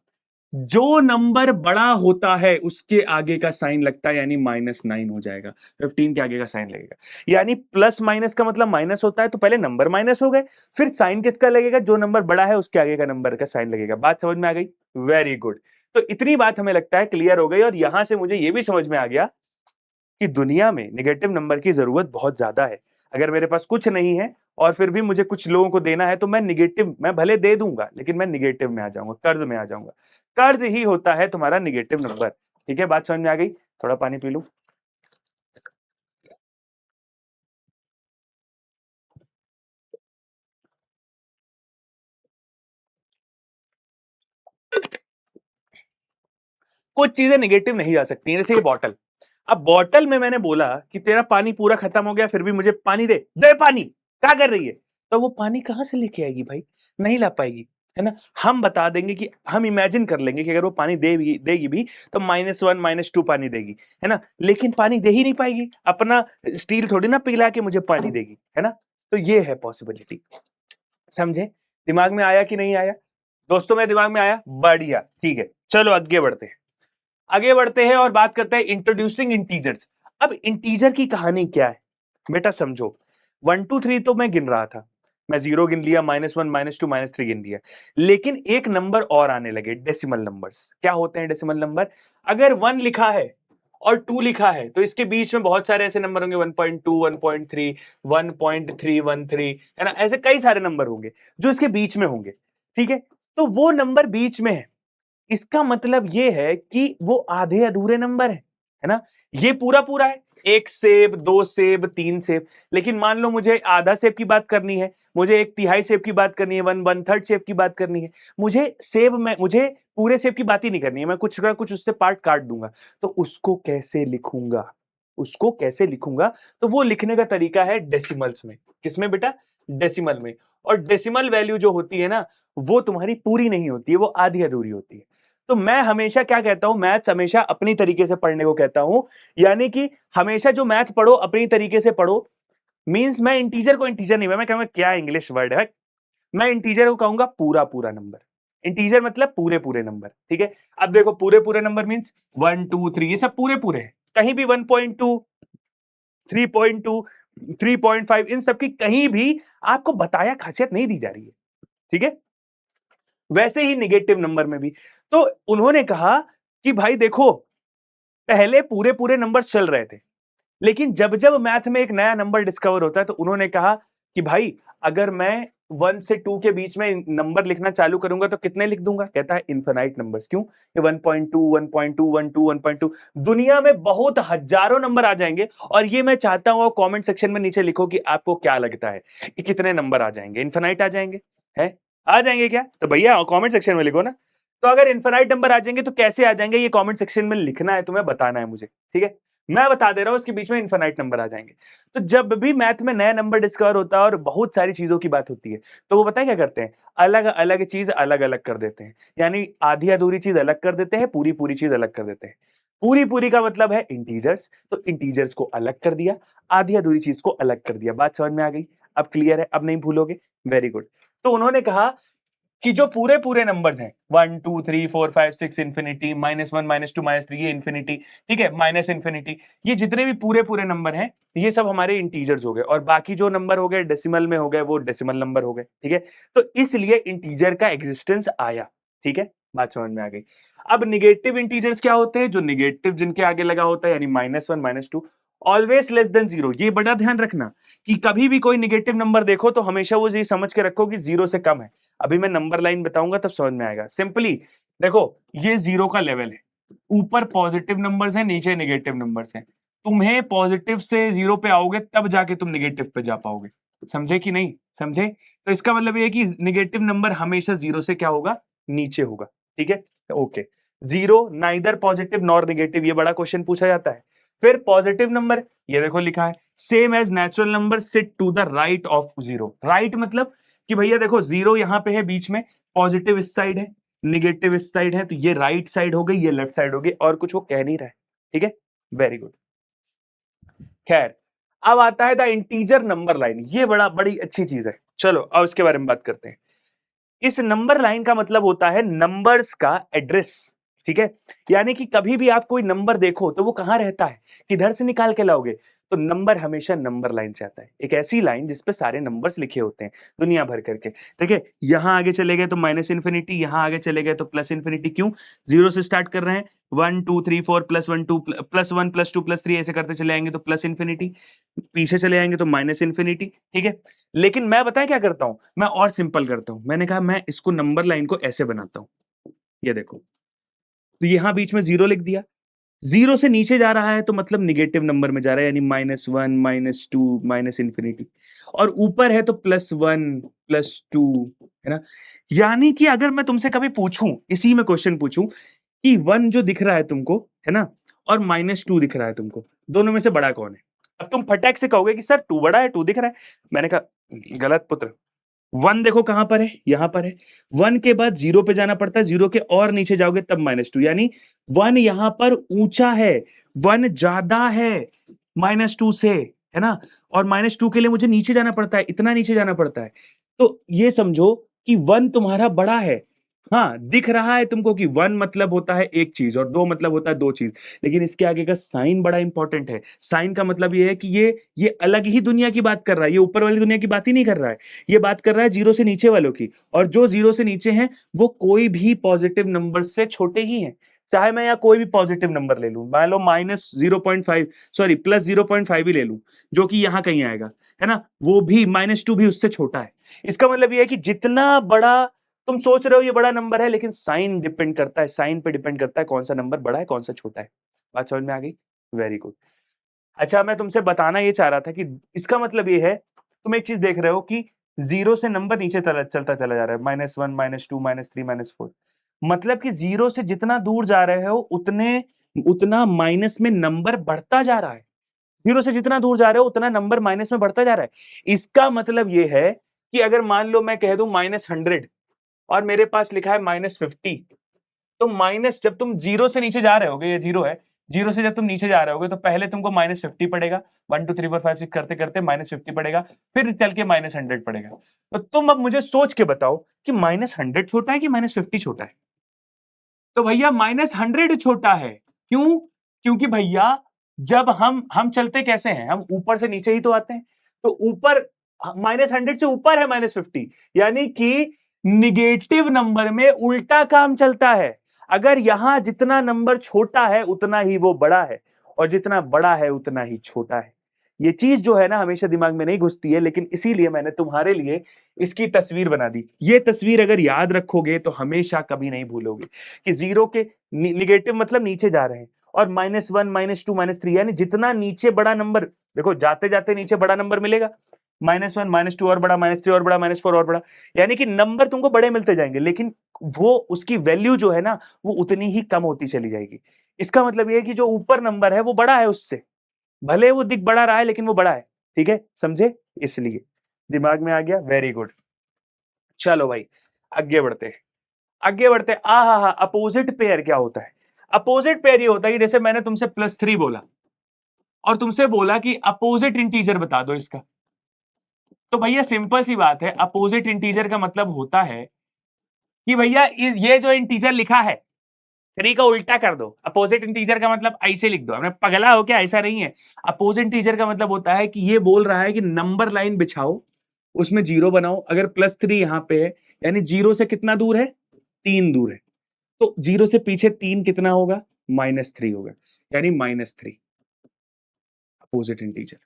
जो नंबर बड़ा होता है उसके आगे का साइन लगता है, यानी -9 हो जाएगा। 15 के आगे का साइन लगेगा, यानी प्लस माइनस का मतलब माइनस होता है, तो पहले नंबर माइनस हो गए, फिर साइन किसका लगेगा? जो नंबर बड़ा है उसके आगे का नंबर का साइन लगेगा। बात समझ में आ गई? Very good. तो इतनी बात हमें लगता है क्लियर हो गई, और यहां से मुझे यह भी समझ में आ गया कि दुनिया में नेगेटिव नंबर की जरूरत बहुत ज्यादा है। अगर मेरे पास कुछ नहीं है और फिर भी मुझे कुछ लोगों को देना है तो मैं निगेटिव, मैं भले दे दूंगा लेकिन मैं निगेटिव में आ जाऊंगा, कर्ज में आ जाऊंगा। कर्ज ही होता है तुम्हारा निगेटिव नंबर, ठीक है। बात समझ में आ गई? थोड़ा पानी पी लूं। कुछ चीजें निगेटिव नहीं जा सकती हैं, जैसे ये बॉटल। अब बॉटल में मैंने बोला कि तेरा पानी पूरा खत्म हो गया फिर भी मुझे पानी दे, दे पानी, क्या कर रही है? तो वो पानी कहां से लेके आएगी भाई? नहीं ला पाएगी, है ना। हम बता देंगे कि हम इमेजिन कर लेंगे कि अगर वो पानी देगी भी तो -1 -2 पानी देगी, है ना। लेकिन पानी दे ही नहीं पाएगी, अपना स्टील थोड़ी ना पिघला के मुझे पानी देगी, है ना। तो ये है पॉसिबिलिटी, समझे? दिमाग में आया कि नहीं आया दोस्तों? मेरे दिमाग में आया, बढ़िया, ठीक है। चलो आगे बढ़ते हैं, आगे बढ़ते हैं और बात करते हैं इंट्रोड्यूसिंग इंटीजर्स। अब इंटीजर की कहानी क्या है बेटा? समझो, 1 2 3 तो मैं गिन रहा था, मैं 0 गिन लिया, -1 -2 -3 गिन लिया, लेकिन एक नंबर और आने लगे, डेसिमल नंबर्स। क्या होते हैं डेसिमल नंबर? अगर 1 लिखा है और 2 लिखा है, तो इसके बीच में बहुत सारे ऐसे नंबर होंगे 1.2, 1.3, 1.313, है ना, ऐसे कई सारे नंबर होंगे जो इसके बीच में होंगे, ठीक है। तो वो नंबर बीच में है, इसका मतलब ये है कि वो आधे अधूरे नंबर है ना। ये पूरा पूरा है, 1 सेब, 2 सेब, 3 सेब, लेकिन मान लो मुझे आधा सेब की बात करनी है, मुझे 1/3 सेब की बात करनी है, 1/3 सेब की बात करनी है, मुझे पूरे सेब की बात ही नहीं करनी है, मैं कुछ का कुछ उससे पार्ट काट दूंगा, तो उसको कैसे लिखूंगा, उसको कैसे लिखूंगा? तो वो लिखने का तरीका है डेसिमल्स में। किसमें बेटा? डेसिमल में। और डेसिमल वैल्यू जो होती है ना, वो तुम्हारी पूरी नहीं होती है, वो आधी अधूरी होती है। तो मैं हमेशा क्या कहता हूं, मैथ्स हमेशा अपनी तरीके से पढ़ने को कहता हूं, यानी कि हमेशा जो मैथ पढ़ो अपनी तरीके से पढ़ो। मींस मैं इंटीजर को इंटीजर नहीं, मैं कहूंगा क्या इंग्लिश वर्ड है, मैं इंटीजर को कहूंगा पूरा पूरा नंबर। इंटीजर मतलब पूरे पूरे नंबर, ठीक है। अब देखो पूरे पूरे नंबर मींस 1 2 3 ये सब पूरे पूरे हैं, कहीं भी 1.2, 3.2, 3.5 इन सब की कहीं भी आपको बताया खासियत नहीं दी जा रही है, ठीक है। वैसे ही निगेटिव नंबर में भी। तो उन्होंने कहा कि भाई देखो, पहले पूरे पूरे नंबर चल रहे थे, लेकिन जब जब मैथ में एक नया नंबर डिस्कवर होता है तो उन्होंने कहा कि भाई अगर मैं 1 से 2 के बीच में नंबर लिखना चालू करूंगा तो कितने लिख दूंगा? कहता है इनफिनाइट नंबर्स। क्यों? ये 1.2, 1.2, 1.2, 1.2, दुनिया में बहुत हजारों नंबर आ जाएंगे, और ये मैं चाहता हूं कमेंट सेक्शन में नीचे लिखो कि आपको क्या लगता है कि कितने नंबर आ जाएंगे? इनफिनाइट आ जाएंगे? है? आ जाएंगे क्या? तो भैया कमेंट सेक्शन में लिखो ना। तो अगर इनफिनाइट नंबर आ जाएंगे तो कैसे आ जाएंगे, ये कमेंट सेक्शन में लिखना है, तुम्हें बताना है मुझे, ठीक है। मैं बता दे रहा हूं, इसके बीच में इनफिनाइट नंबर आ जाएंगे। तो जब भी मैथ में नया नंबर डिस्कवर होता है और बहुत सारी चीजों की बात होती है, तो वो पता है क्या करते हैं? अलग अलग चीज अलग अलग कर देते हैं, यानी आधी अधूरी चीज अलग कर देते हैं, पूरी पूरी चीज अलग कर देते हैं। पूरी पूरी का मतलब है इंटीजर्स, तो इंटीजर्स को अलग कर दिया, आधी अधूरी चीज को अलग कर दिया। बात समझ में आ गई? अब क्लियर है? अब नहीं भूलोगे? Very good. तो उन्होंने कहा कि जो पूरे पूरे नंबर्स हैं 1 2 3 4 5 6 इंफिनिटी, -1 -2 -3 ये इंफिनिटी, ठीक है, माइनस इंफिनिटी, ये जितने भी पूरे पूरे नंबर हैं ये सब हमारे इंटीजर्स हो गए, और बाकी जो नंबर हो गए डेसिमल में हो गए वो डेसिमल नंबर हो गए, ठीक है। तो इसलिए इंटीजर का एग्जिस्टेंस आया, ठीक है। बात समझ में आ गई। अब निगेटिव इंटीजर्स क्या होते हैं? जो निगेटिव जिनके आगे लगा होता है, यानी -1 -2, ऑलवेज लेस देन जीरो। ये बड़ा ध्यान रखना कि कभी भी कोई निगेटिव नंबर देखो तो हमेशा वो ये समझ के रखो कि जीरो से कम है। अभी मैं नंबर लाइन बताऊंगा तब समझ में आएगा। सिंपली देखो, ये जीरो का लेवल है, ऊपर पॉजिटिव नंबर्स हैं, नीचे नेगेटिव नंबर्स हैं। तुम्हें पॉजिटिव से जीरो पे आओगे तब जाके तुम नेगेटिव पे जा पाओगे। समझे कि नहीं समझे? तो इसका मतलब ये है कि नेगेटिव नंबर हमेशा जीरो से क्या होगा? नीचे होगा, ठीक है। Okay, zero neither positive nor negative, ये बड़ा क्वेश्चन पूछा जाता है। फिर पॉजिटिव नंबर, ये देखो लिखा है same as natural number sit to the right of zero. Right मतलब कि भैया देखो जीरो यहां पे है बीच में, पॉजिटिव इस साइड है, निगेटिव इस साइड है, तो ये राइट साइड हो गई, ये लेफ्ट साइड हो गई, और कुछ वो कह नहीं रहा है, ठीक है। Very good. खैर, अब आता है द इंटीजर नंबर लाइन। ये बड़ी अच्छी चीज है। चलो अब इसके बारे में बात करते हैं। इस नंबर लाइन का मतलब होता है नंबर्स का एड्रेस, ठीक है। यानी कि कभी भी आप कोई नंबर देखो तो वो कहां रहता है, किधर से निकाल के लाओगे? तो नंबर हमेशा नंबर लाइन से आता है, एक ऐसी लाइन जिसपे सारे नंबर्स लिखे होते हैं दुनिया भर करके। देखिए यहां आगे चले गए तो माइनस इन्फिनिटी, यहां आगे चले गए तो प्लस इन्फिनिटी। क्यों? जीरो से स्टार्ट कर रहे हैं, 1 2 3 4 +1 2 +1 +2 +3 ऐसे करते चले आएंगे तो प्लस इन्फिनिटी, पीछे चले आएंगे तो माइनस इन्फिनिटी, ठीक है। लेकिन मैं बताएं क्या करता हूं, मैं और सिंपल करता हूं। मैंने कहा मैं इसको नंबर लाइन को ऐसे बनाता हूं, ये देखो, तो यहां बीच में जीरो लिख दिया। जीरो से नीचे जा रहा है तो मतलब निगेटिव नंबर में जा रहा है, यानी -1 -2 माइनस इंफिनिटी, और ऊपर है तो +1 +2, है ना। यानी कि अगर मैं तुमसे कभी पूछूं, इसी में क्वेश्चन पूछूं कि 1 जो दिख रहा है तुमको, है ना, और -2 दिख रहा है तुमको, दोनों में से बड़ा कौन है? अब तुम फटाक से कहोगे कि सर 2 बड़ा है, 2 दिख रहा है। मैंने कहा गलत पुत्र, 1 देखो कहां पर है, यहां पर है। 1 के बाद जीरो पे जाना पड़ता है, जीरो के और नीचे जाओगे तब -2, यानी 1 यहां पर ऊंचा है, 1 ज्यादा है -2 से, है ना। और -2 के लिए मुझे नीचे जाना पड़ता है, इतना नीचे जाना पड़ता है। तो ये समझो कि 1 तुम्हारा बड़ा है। हाँ, दिख रहा है तुमको कि 1 मतलब होता है एक चीज और 2 मतलब होता है दो चीज, लेकिन इसके आगे का साइन बड़ा इंपॉर्टेंट है। साइन का मतलब ये है कि ये अलग ही दुनिया की बात कर रहा है, ये ऊपर वाली दुनिया की बात ही नहीं कर रहा है। ये बात कर रहा है जीरो से नीचे वालों की, और जो जीरो से नीचे हैं वो कोई भी पॉजिटिव नंबर से छोटे ही हैं। चाहे मैं यहाँ कोई भी पॉजिटिव नंबर ले लूं, मान लो -0.5, सॉरी +0.5 ही ले लूं, जो कि यहाँ कहीं आएगा, है ना, वो भी -2 भी उससे छोटा है। इसका मतलब ये है कि जितना बड़ा तुम सोच रहे हो ये बड़ा नंबर है, लेकिन साइन डिपेंड करता है, साइन पे डिपेंड करता है कौन सा नंबर बड़ा है कौन सा छोटा है। बात समझ में आ गई? Very good. अच्छा, मैं तुमसे बताना ये चाह रहा था कि इसका मतलब ये है, तुम एक चीज देख रहे हो कि 0 से नंबर नीचे चलता चला जा रहा है, -1, -2, -3, -4। मतलब कि 0 से जितना दूर जा रहे हो उतना माइनस में नंबर बढ़ता जा रहा है। 0 से जितना दूर जा रहे हो उतना नंबर माइनस में बढ़ता जा रहा है। इसका मतलब ये है कि अगर मान लो मैं कह दूं -100 और मेरे पास लिखा है -50, तो माइनस जब तुम 0 से नीचे जा रहे होगे, ये 0 है, 0 से जब तुम नीचे जा रहे होगे तो पहले तुमको -50 पड़ेगा, 1 2 3 4 5 6 करते करते -50 पड़ेगा, फिर चल के -100 पड़ेगा। तो तुम अब मुझे सोच के बताओ कि -100 छोटा है कि -50 छोटा है? तो भैया -100 छोटा है। क्यों? क्योंकि भैया जब हम चलते कैसे हैं, हम ऊपर से नीचे ही तो आते हैं। तो ऊपर -100 से ऊपर है -50, यानी कि निगेटिव नंबर में उल्टा काम चलता है। अगर यहां जितना नंबर छोटा है उतना ही वो बड़ा है, और जितना बड़ा है उतना ही छोटा है। ये चीज जो है ना हमेशा दिमाग में नहीं घुसती है, लेकिन इसीलिए मैंने तुम्हारे लिए इसकी तस्वीर बना दी। ये तस्वीर अगर याद रखोगे तो हमेशा कभी नहीं भूलोगे कि 0 के निगेटिव मतलब नीचे जा रहे हैं, और -1, -2, -3, यानी जितना नीचे बड़ा नंबर, देखो जाते जाते नीचे बड़ा नंबर मिलेगा, -1, -2 और बड़ा, -3 और बड़ा, -4 और बड़ा, यानी कि नंबर तुमको बड़े मिलते जाएंगे, लेकिन वो उसकी वैल्यू जो है ना वो उतनी ही कम होती चली जाएगी। इसका मतलब ये है कि जो ऊपर नंबर है वो बड़ा है उससे, भले वो दिख बड़ा रहा है लेकिन वो बड़ा है। ठीक है, समझे? इसलिए दिमाग में आ गया? Very good. चलो भाई, आगे बढ़ते हैं, आगे बढ़ते हैं। आ हा हा, अपोजिट पेयर क्या होता है? अपोजिट पेयर ये होता है कि जैसे मैंने तुमसे +3 बोला और तुमसे बोला कि अपोजिट इंटीजर बता दो इसका। तो भैया सिंपल सी बात है, अपोजिट इंटीजर का मतलब होता है कि भैया ये जो इंटीजर लिखा है 3 का उल्टा कर दो। अपोजिट इंटीजर का मतलब ऐसे लिख दो, हमने पगला हो क्या? ऐसा नहीं है। अपोजिट इंटीजर का मतलब होता है कि ये बोल रहा है कि नंबर लाइन बिछाओ, उसमें 0 बनाओ। अगर +3 यहां पे है, यानी 0 से कितना दूर है? 3 दूर है। तो 0 से पीछे 3 कितना होगा? -3 होगा, यानी -3 अपोजिट इंटीजर।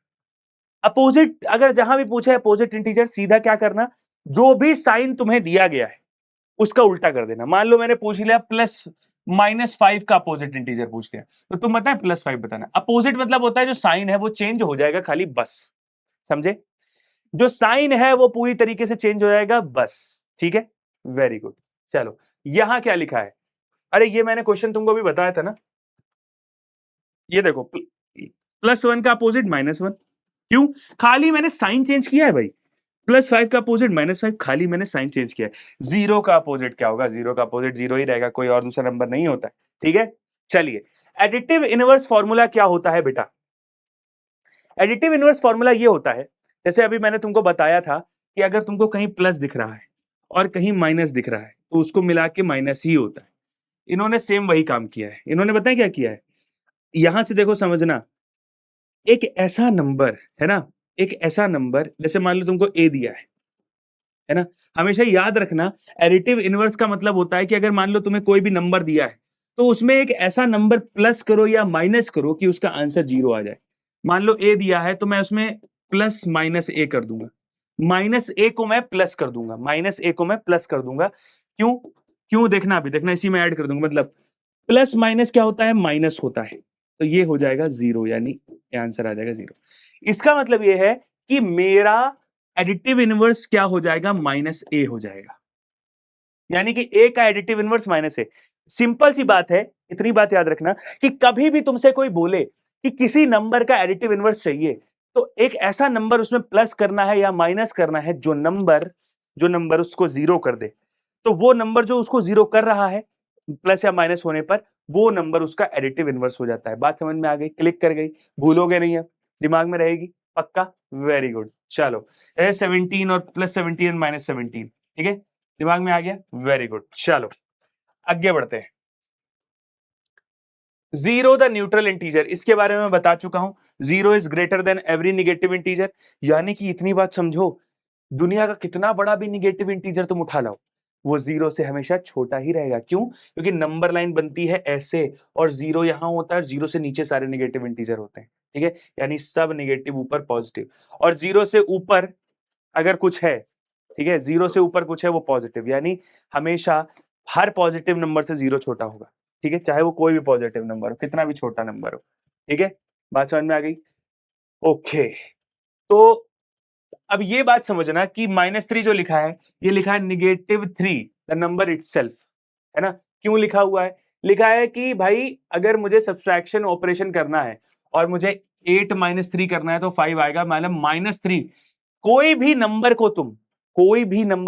अपोजिट अगर जहां भी पूछे अपोजिट इंटीजर, सीधा क्या करना, जो भी साइन तुम्हें दिया गया है उसका उल्टा कर देना। मान लो मैंने पूछ लिया -5 का अपोजिट इंटीजर पूछ लिया, तो तुम बताए +5 बताना। अपोजिट मतलब होता है जो साइन है वो चेंज हो जाएगा खाली, बस। समझे? जो साइन है वो पूरी तरीके से चेंज हो जाएगा, बस। ठीक है, वेरी गुड। चलो, यहां क्या लिखा है? अरे ये मैंने क्वेश्चन तुमको भी बताया था ना, ये देखो, +1 का अपोजिट -1। क्यों? खाली मैंने साइन चेंज किया है भाई। +5 का अपोजिट -5, खाली मैंने साइन चेंज किया है। 0 का अपोजिट क्या होगा? 0 का अपोजिट 0 ही रहेगा, कोई और दूसरा नंबर नहीं होता है। ठीक है, चलिए, एडिटिव इनवर्स फॉर्मूला क्या होता है बेटा? एडिटिव इनवर्स फॉर्मूला ये होता है, जैसे अभी मैंने तुमको बताया था कि अगर तुमको कहीं प्लस दिख रहा है और कहीं माइनस दिख रहा है तो उसको मिला के माइनस ही होता है। इन्होंने सेम वही काम किया है। इन्होंने बताया क्या किया है? यहां से देखो, समझना, एक ऐसा नंबर है ना, एक ऐसा नंबर, जैसे मान लो तुमको ए दिया है ना, हमेशा याद रखना, एडिटिव इनवर्स का मतलब होता है कि अगर मान लो तुम्हें कोई भी नंबर दिया है तो उसमें एक ऐसा नंबर प्लस करो या माइनस करो कि उसका आंसर 0 आ जाए। मान लो ए दिया है तो मैं उसमें प्लस माइनस ए कर दूंगा, माइनस ए को मैं प्लस कर दूंगा, माइनस ए को मैं प्लस कर दूंगा। क्यों? क्यों? देखना, अभी देखना, इसी में ऐड कर दूंगा। मतलब प्लस माइनस क्या होता है? माइनस होता है। तो ये हो जाएगा 0, यानी ये आंसर आ जाएगा 0। इसका मतलब ये है कि मेरा एडिटिव इनवर्स क्या हो जाएगा? -a हो जाएगा, यानी कि a का एडिटिव इनवर्स -a। सिंपल सी बात है, इतनी बात याद रखना कि कभी भी तुमसे कोई बोले कि किसी नंबर का एडिटिव इनवर्स चाहिए, तो एक ऐसा नंबर उसमें प्लस करना है या माइनस करना है जो नंबर उसको 0 कर दे। तो वो नंबर जो उसको 0 कर रहा है प्लस या माइनस होने पर, वो नंबर उसका एडिटिव इनवर्स हो जाता है। बात समझ में आ गई? क्लिक कर गई? भूलोगे नहीं, अब दिमाग में रहेगी पक्का? Very good. चलो, 17 और +17 और -17, ठीक है, दिमाग में आ गया? Very good. चलो, आगे बढ़ते हैं। 0 द न्यूट्रल इंटीजर, इसके बारे में मैं बता चुका हूं। 0 is greater than every negative integer, यानी कि इतनी बात समझो, दुनिया का कितना बड़ा भी निगेटिव इंटीजर तुम उठा लाओ, वो जीरो से हमेशा छोटा ही रहेगा। क्यों? क्योंकि नंबर लाइन बनती है ऐसे और जीरो यहां होता है, जीरो से नीचे सारे नेगेटिव इंटीजर होते हैं, ठीक है, यानी सब नेगेटिव ऊपर पॉजिटिव, और जीरो से ऊपर अगर कुछ है, ठीक है, जीरो से ऊपर कुछ है वो पॉजिटिव, यानी हमेशा हर पॉजिटिव नंबर से जीरो छोटा होगा, ठीक है, चाहे वो कोई भी पॉजिटिव नंबर हो, कितना भी छोटा नंबर हो, ठीक है, बात समझ में आ गई? ओके, तो अब ये बात समझना कि -3 जो लिखा है, ये लिखा है -3 द नंबर इटसेल्फ, है ना? क्यों लिखा हुआ है? लिखा है कि भाई अगर मुझे सब्सट्रैक्शन ऑपरेशन करना है और मुझे 8 -3 करना है तो 5 आएगा, मतलब -3 कोई भी नंबर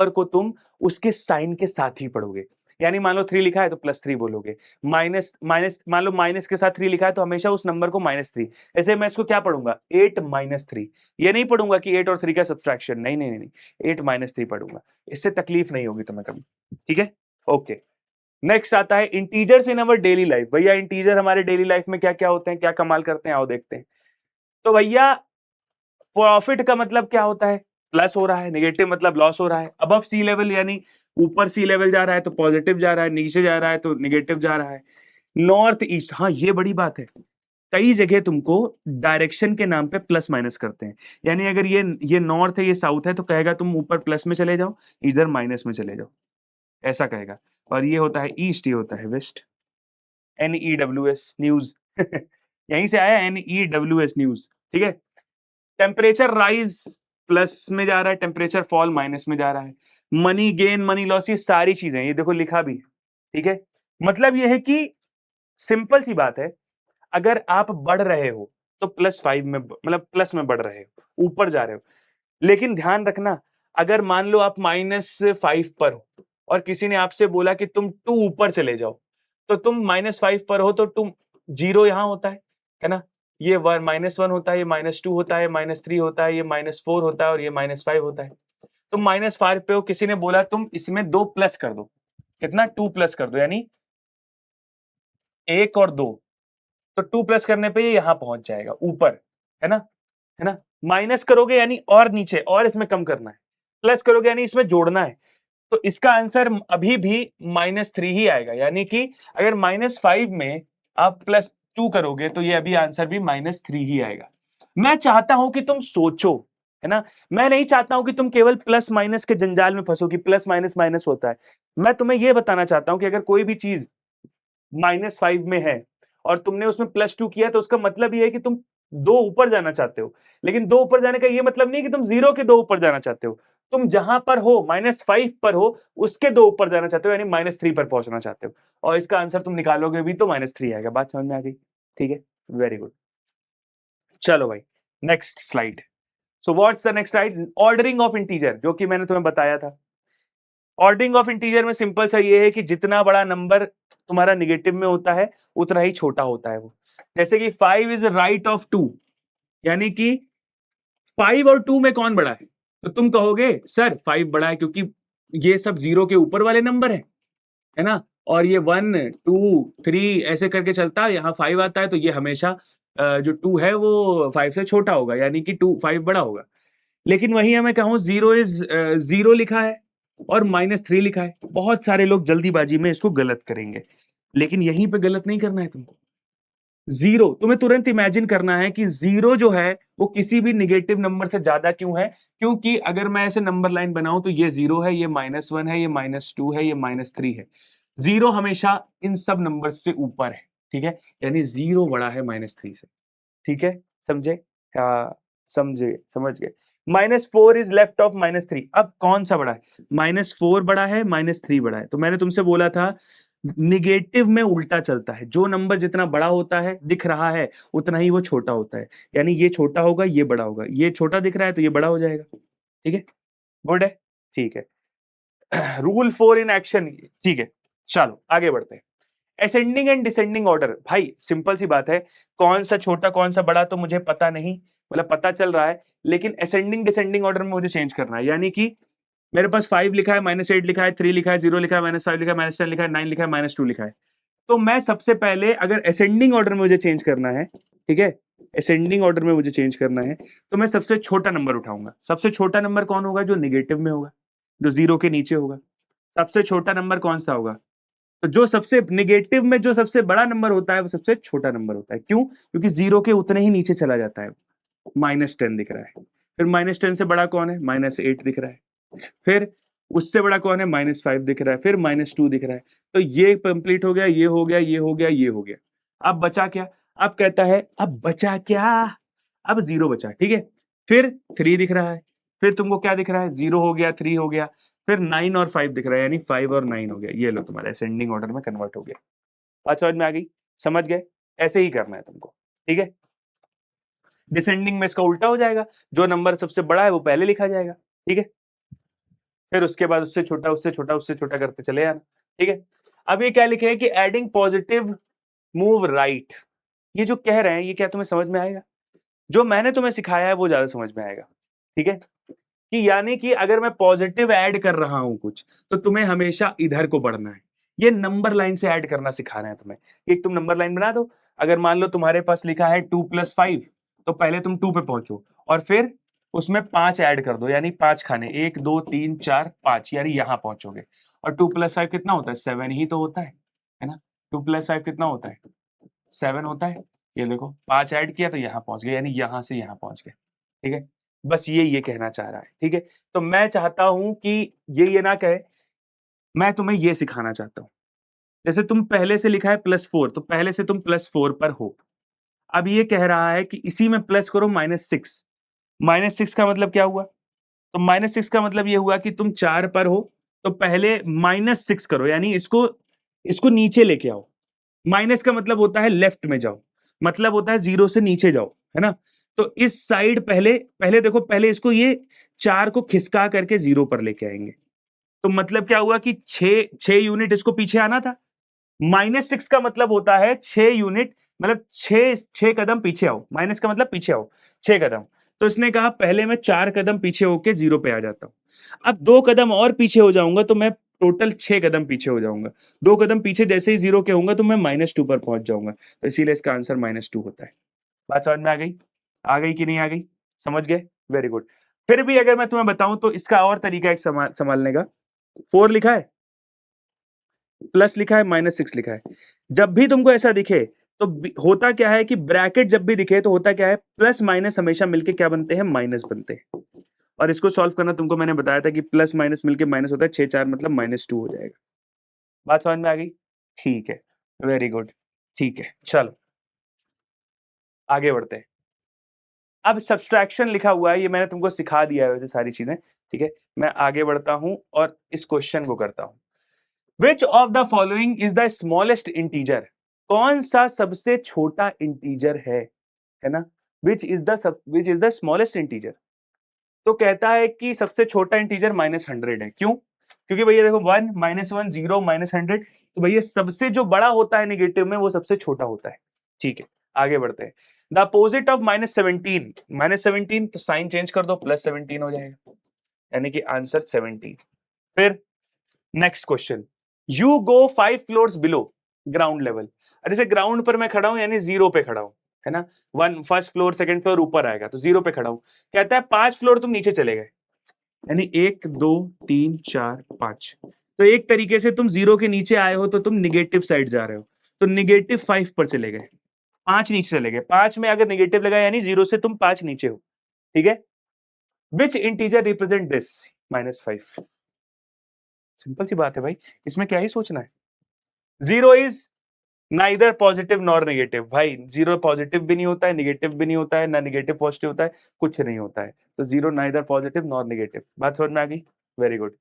को तुम उसके साइन के साथ ही पढ़ोगे। यानी मान लो 3 लिखा है तो +3 बोलोगे, माइनस माइनस मान लो माइनस के साथ 3 लिखा है तो हमेशा उस नंबर को -3। ऐसे मैं इसको क्या पढ़ूंगा? 8 -3। ये नहीं पढ़ूंगा कि 8 और 3 का सब्सट्रैक्शन, नहीं नहीं नहीं, 8 -3 पढ़ूंगा। इससे तकलीफ नहीं होगी तुम्हें कभी, ठीक है? ओके, नेक्स्ट आता है integers in our daily life. भैया इंटीजर हमारे डेली लाइफ में क्या क्या होते हैं, क्या कमाल करते हैं, आओ देखते हैं। तो भैया प्रॉफिट का मतलब क्या होता है? प्लस हो रहा है, नेगेटिव मतलब लॉस हो रहा है। अबव सी लेवल यानी ऊपर सी लेवल जा रहा है तो पॉजिटिव जा रहा है, नीचे जा रहा है तो नेगेटिव जा रहा है। नॉर्थ ईस्ट, हाँ ये बड़ी बात है, कई जगह तुमको डायरेक्शन के नाम पे प्लस माइनस करते हैं। यानी अगर ये नॉर्थ है, ये साउथ है, तो कहेगा तुम ऊपर प्लस में चले जाओ, इधर माइनस में चले जाओ, ऐसा कहेगा। और ये होता है ईस्ट, ये होता है वेस्ट। NEWS न्यूज यहीं से आया, NEWS न्यूज, ठीक है। टेम्परेचर राइज प्लस में जा रहा है, टेम्परेचर फॉल माइनस में जा रहा है। मनी गेन, मनी लॉस, ये सारी चीजें, ये देखो लिखा भी, ठीक है। मतलब ये है कि सिंपल सी बात है, अगर आप बढ़ रहे हो तो +5 में, मतलब प्लस में बढ़ रहे हो, ऊपर जा रहे हो। लेकिन ध्यान रखना, अगर मान लो आप -5 पर हो और किसी ने आपसे बोला कि तुम 2 ऊपर चले जाओ, तो तुम -5 पर हो तो तुम 0 यहां होता है ना? ये -1 होता है, ये -2 होता है, -3 होता है, ये -4 होता है और ये -5 होता है। तुम -5 पे हो, किसी ने बोला तुम इसमें 2 प्लस कर दो, कितना? 2 प्लस कर दो, यानी 1 और 2, तो 2 प्लस करने पे ये यहां पहुंच जाएगा ऊपर, है ना? है ना? माइनस करोगे यानी और नीचे, और इसमें कम करना है, प्लस करोगे यानी इसमें जोड़ना है, तो इसका आंसर अभी भी -3 ही आएगा। यानी कि अगर -5 में आप +2 करोगे तो ये अभी आंसर भी -3 ही आएगा। मैं चाहता हूं कि तुम सोचो, है ना? मैं नहीं चाहता हूं कि तुम केवल प्लस माइनस के जंजाल में फंसो कि प्लस माइनस माइनस होता है। मैं तुम्हें यह बताना चाहता हूं कि अगर कोई भी चीज -5 में है और तुमने उसमें +2 किया, तो उसका मतलब ये है कि तुम 2 ऊपर जाना चाहते हो। लेकिन 2 ऊपर जाने का ये मतलब नहीं कि तुम 0 के 2 ऊपर जाना चाहते हो। तुम जहां पर हो, -5 पर हो, उसके 2 ऊपर जाना चाहते हो, यानी -3 पर पहुंचना चाहते हो। और इसका आंसर तुम निकालोगे भी तो -3 आएगा। बात समझ में आ गई? ठीक है, वेरी गुड। चलो भाई, next slide. So what's the next slide? Ordering of integer, जो कि मैंने तुम्हें बताया था। ऑर्डरिंग ऑफ इंटीजर में सिंपल सा ये है कि जितना बड़ा नंबर तुम्हारा निगेटिव में होता है, उतना ही छोटा होता है वो। जैसे कि 5 इज राइट ऑफ 2, यानी कि 5 और 2 में कौन बड़ा है? तो तुम कहोगे सर 5 बड़ा है, क्योंकि ये सब 0 के ऊपर वाले नंबर है ना? और ये 1 2 3 ऐसे करके चलता है, यहाँ 5 आता है, तो ये हमेशा जो 2 है वो 5 से छोटा होगा, यानी कि 5 बड़ा होगा। लेकिन वही मैं कहूं 0 इज 0 लिखा है और -3 लिखा है। बहुत सारे लोग जल्दीबाजी में इसको गलत करेंगे, लेकिन यहीं पे गलत नहीं करना है तुमको। 0 तुम्हें तुरंत इमेजिन करना है कि 0 जो है वो किसी भी निगेटिव नंबर से ज्यादा क्यों है? क्योंकि अगर मैं ऐसे नंबर लाइन बनाऊं तो ये 0 है, ये -1 है, ये -2 है, ये -3 है। 0 हमेशा इन सब नंबर से ऊपर है, ठीक है, यानी 0 बड़ा है -3 से, ठीक है, समझे? हाँ, समझे, समझ गए। -4 इज लेफ्ट ऑफ -3। अब कौन सा बड़ा है? -4 बड़ा है, -3 बड़ा है। तो मैंने तुमसे बोला था निगेटिव में उल्टा चलता है, जो नंबर जितना बड़ा होता है दिख रहा है उतना ही वो छोटा होता है। यानी ये छोटा होगा, ये बड़ा होगा, ये छोटा दिख रहा है तो ये बड़ा हो जाएगा, ठीक है, गुड है, ठीक है। रूल 4 इन एक्शन, ठीक है, चलो आगे बढ़ते हैं। असेंडिंग एंड डिसेंडिंग ऑर्डर, भाई सिंपल सी बात है, कौन सा छोटा कौन सा बड़ा तो मुझे पता नहीं, मतलब पता चल रहा है, लेकिन असेंडिंग डिसेंडिंग ऑर्डर में मुझे चेंज करना है। यानी कि मेरे पास 5 लिखा है, -8 लिखा है, 3 लिखा है, 0 लिखा है, -5 लिखा है, -10 लिखा है, 9 लिखा है, -2 लिखा है। तो मैं सबसे पहले अगर असेंडिंग ऑर्डर में मुझे चेंज करना है, ठीक है, असेंडिंग ऑर्डर में मुझे चेंज करना है, तो मैं सबसे छोटा नंबर उठाऊंगा। सबसे छोटा नंबर कौन होगा? जो निगेटिव में होगा, जो 0 के नीचे होगा। सबसे छोटा नंबर कौन सा होगा? तो जो सबसे नेगेटिव में जो सबसे बड़ा नंबर होता है वो सबसे छोटा नंबर होता है। क्यों? क्योंकि जीरो के उतने ही नीचे चला जाता है। -10 दिख रहा है। फिर -10 से बड़ा कौन है? -8 दिख रहा है। फिर उससे बड़ा कौन है? -5 दिख रहा है। फिर -2 दिख रहा है। तो ये कंप्लीट हो गया, ये हो गया, ये हो गया, ये हो गया। अब बचा क्या? अब कहता है अब बचा क्या? अब जीरो बचा, ठीक है। फिर 3 दिख रहा है। फिर तुमको क्या दिख रहा है? जीरो हो गया, 3 हो गया। फिर 9 और 5 दिख रहा है, यानी 5 और 9 हो गया। ये लो तुम्हारा असेंडिंग ऑर्डर में कन्वर्ट हो गया। बात समझ में आ गई? समझ गए? ऐसे ही करना है तुमको, ठीक है। डिसेंडिंग में इसका उल्टा हो जाएगा, जो नंबर सबसे बड़ा है वो पहले लिखा जाएगा, ठीक है। फिर उसके बाद उससे छोटा, उससे छोटा, उससे छोटा करते चले जाना, ठीक है। अब ये क्या लिखे हैं कि एडिंग पॉजिटिव मूव राइट। ये जो कह रहे हैं ये क्या तुम्हें समझ में आएगा? जो मैंने तुम्हें सिखाया है वो ज्यादा समझ में आएगा, ठीक है। कि यानी कि अगर मैं पॉजिटिव ऐड कर रहा हूं कुछ, तो तुम्हें हमेशा इधर को बढ़ना है। ये नंबर लाइन से ऐड करना सिखा रहे हैं तुम्हें। एक तुम नंबर लाइन बना दो। अगर मान लो तुम्हारे पास लिखा है 2 + 5, तो पहले तुम 2 पे पहुंचो और फिर उसमें 5 ऐड कर दो, यानी 5 खाने, 1 2 3 4 5, यानी यहां पहुंचोगे। और 2 + 5 कितना होता है? 7 ही तो होता है ना। 2 + 5 कितना होता है? 7 होता है। ये देखो 5 ऐड किया तो यहां पहुंच गए, यानी यहां से यहां पहुंच गए, ठीक है। बस ये कहना चाह रहा है, ठीक है। तो मैं चाहता हूं कि ये ना कहे, मैं तुम्हें ये सिखाना चाहता हूं। जैसे तुम पहले से लिखा है +4, तो पहले से तुम +4 पर हो। अब ये कह रहा है कि इसी में प्लस करो -6। -6 का मतलब क्या हुआ? तो -6 का मतलब ये हुआ कि तुम 4 पर हो, तो पहले -6 करो, यानी इसको इसको नीचे लेके आओ। माइनस का मतलब होता है लेफ्ट में जाओ, मतलब होता है 0 से नीचे जाओ, है ना। तो इस साइड पहले पहले देखो, पहले इसको ये 4 को खिसका करके 0 पर लेके आएंगे। तो मतलब क्या हुआ कि 6 यूनिट इसको पीछे आना था। -6 का मतलब होता है 6 यूनिट, मतलब 6 कदम पीछे आओ। माइनस का मतलब पीछे आओ 6 कदम। तो इसने कहा पहले मैं 4 कदम पीछे होके 0 पे आ जाता हूं। अब 2 कदम और पीछे हो जाऊंगा तो मैं टोटल 6 कदम पीछे हो जाऊंगा। 2 कदम पीछे जैसे ही 0 के होऊंगा तो मैं -2 पर पहुंच जाऊंगा। तो इसीलिए इसका आंसर -2 होता है। बात समझ में आ गई? आ गई कि नहीं आ गई? समझ गए? Very good. फिर भी अगर मैं तुम्हें बताऊं तो इसका और तरीका एक संभालने का। 4 लिखा है, प्लस लिखा है, -6 लिखा है। जब भी तुमको ऐसा दिखे तो होता क्या है कि ब्रैकेट जब भी दिखे तो होता क्या है, प्लस माइनस हमेशा मिलके क्या बनते हैं? माइनस बनते हैं। और इसको सॉल्व करना तुमको मैंने बताया था कि प्लस माइनस मिलके माइनस होता है, 6 4 मतलब -2 हो जाएगा। बात समझ में आ गई? ठीक है, वेरी गुड। ठीक है, चलो आगे बढ़ते हैं। अब सब्सट्रैक्शन लिखा हुआ है, ये मैंने तुमको सिखा दिया है वैसे सारी चीजें, ठीक है। मैं आगे बढ़ता हूं और इस क्वेश्चन को करता हूं। Which of the following is the smallest integer? कौन सा सबसे छोटा इंटीजर है ना। Which is the smallest integer. तो कहता है कि सबसे छोटा इंटीजर -100 है। क्यों? क्योंकि भैया देखो 1 -1 0 -100, तो भैया सबसे जो बड़ा होता है नेगेटिव में वो सबसे छोटा होता है। ठीक है, आगे बढ़ते हैं। द अपोजिट ऑफ -17, -17 तो साइन चेंज कर दो, +17 हो जाएगा, यानी कि आंसर 17। फिर next question, you go 5 floors below ground level. जैसे ग्राउंड पर मैं खड़ा हूं, यानी 0 पे खड़ा हूं, है ना। फर्स्ट फ्लोर सेकंड फ्लोर ऊपर आएगा, तो 0 पे खड़ा हूं। कहता है 5 फ्लोर तुम नीचे चले गए, यानी 1 2 3 4 5। तो एक तरीके से तुम 0 के नीचे आए हो तो तुम निगेटिव साइड जा रहे हो, तो -5 पर चले गए, 5 नीचे चले गए। 5 में अगर निगेटिव लगा यानी 0 से तुम 5 नीचे हो, ठीक है। विच इंटीजर रिप्रेजेंट दिस? -5। सिंपल सी बात है भाई, इसमें क्या ही सोचना है। 0 is neither positive nor negative. भाई 0 पॉजिटिव भी नहीं होता है, नेगेटिव भी नहीं होता है, ना नेगेटिव पॉजिटिव होता है, कुछ नहीं होता है। तो 0 नाइदर पॉजिटिव नॉर नेगेटिव। बात समझ में आ गई? Very good.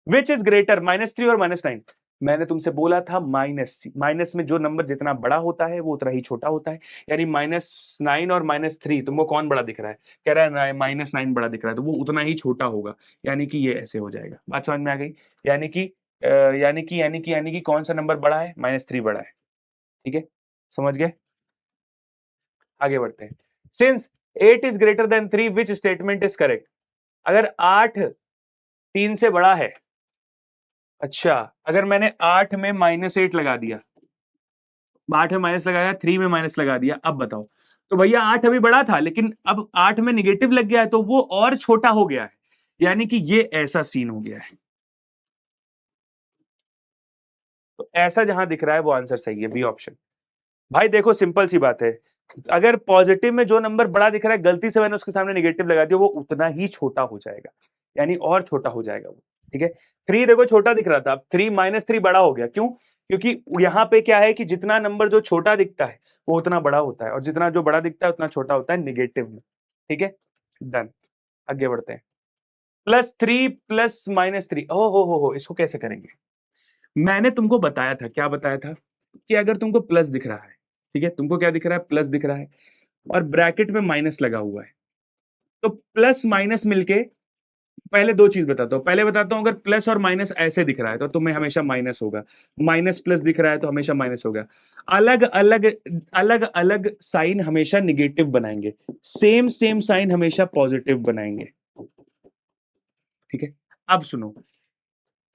Which is greater, -3 और -9? मैंने तुमसे बोला था माइनस, माइनस में जो नंबर जितना बड़ा होता है वो उतना ही छोटा होता है। यानी -9 और -3 तुमको कौन बड़ा दिख रहा है? कह रहा है -9 बड़ा दिख रहा है, तो वो उतना ही छोटा होगा, यानी कि ये ऐसे हो जाएगा। बात समझ में आ गई? यानी कि यानी कि कौन सा नंबर बड़ा है? -3 बड़ा है, ठीक है। समझ गए? आगे बढ़ते हैं। Since 8 is greater than 3, which statement is correct? अगर 8 3 से बड़ा है, अच्छा, अगर मैंने 8 में -8 लगा दिया, 8 में माइनस लगाया, 3 में माइनस लगा दिया, अब बताओ। तो भैया 8 अभी बड़ा था, लेकिन अब 8 में निगेटिव लग गया है तो वो और छोटा हो गया है, यानी कि ये ऐसा सीन हो गया है। ऐसा जहां दिख रहा है वो आंसर सही है, बी ऑप्शन। भाई देखो सिंपल सी बात है, अगर पॉजिटिव में जो नंबर बड़ा दिख रहा है गलती से मैंने उसके सामने नेगेटिव लगा दिया, वो उतना ही छोटा हो जाएगा, यानी और छोटा हो जाएगा वो। ठीक है, 3 देखो छोटा दिख रहा था, अब 3 -3 बड़ा हो गया, क्यों? क्योंकि यहाँ पे क्या है कि जितना नंबर जो छोटा दिखता है वो उतना बड़ा होता है, और जितना जो बड़ा दिखता है उतना छोटा होता है निगेटिव में। ठीक है, डन, आगे बढ़ते हैं। +3 प्लस -3, हो, इसको कैसे करेंगे? मैंने तुमको बताया था, क्या बताया था, कि अगर तुमको प्लस दिख रहा है, ठीक है, तुमको क्या दिख रहा है, प्लस दिख रहा है, और ब्रैकेट में माइनस लगा हुआ है, तो प्लस माइनस मिलके, पहले दो चीज बताता हूं, पहले बताता हूं, अगर प्लस और माइनस ऐसे दिख रहा है तो तुम्हें हमेशा माइनस होगा, माइनस प्लस दिख रहा है तो हमेशा माइनस होगा। अलग अलग अलग अलग साइन हमेशा निगेटिव बनाएंगे, सेम सेम साइन हमेशा पॉजिटिव बनाएंगे। ठीक है, अब सुनो,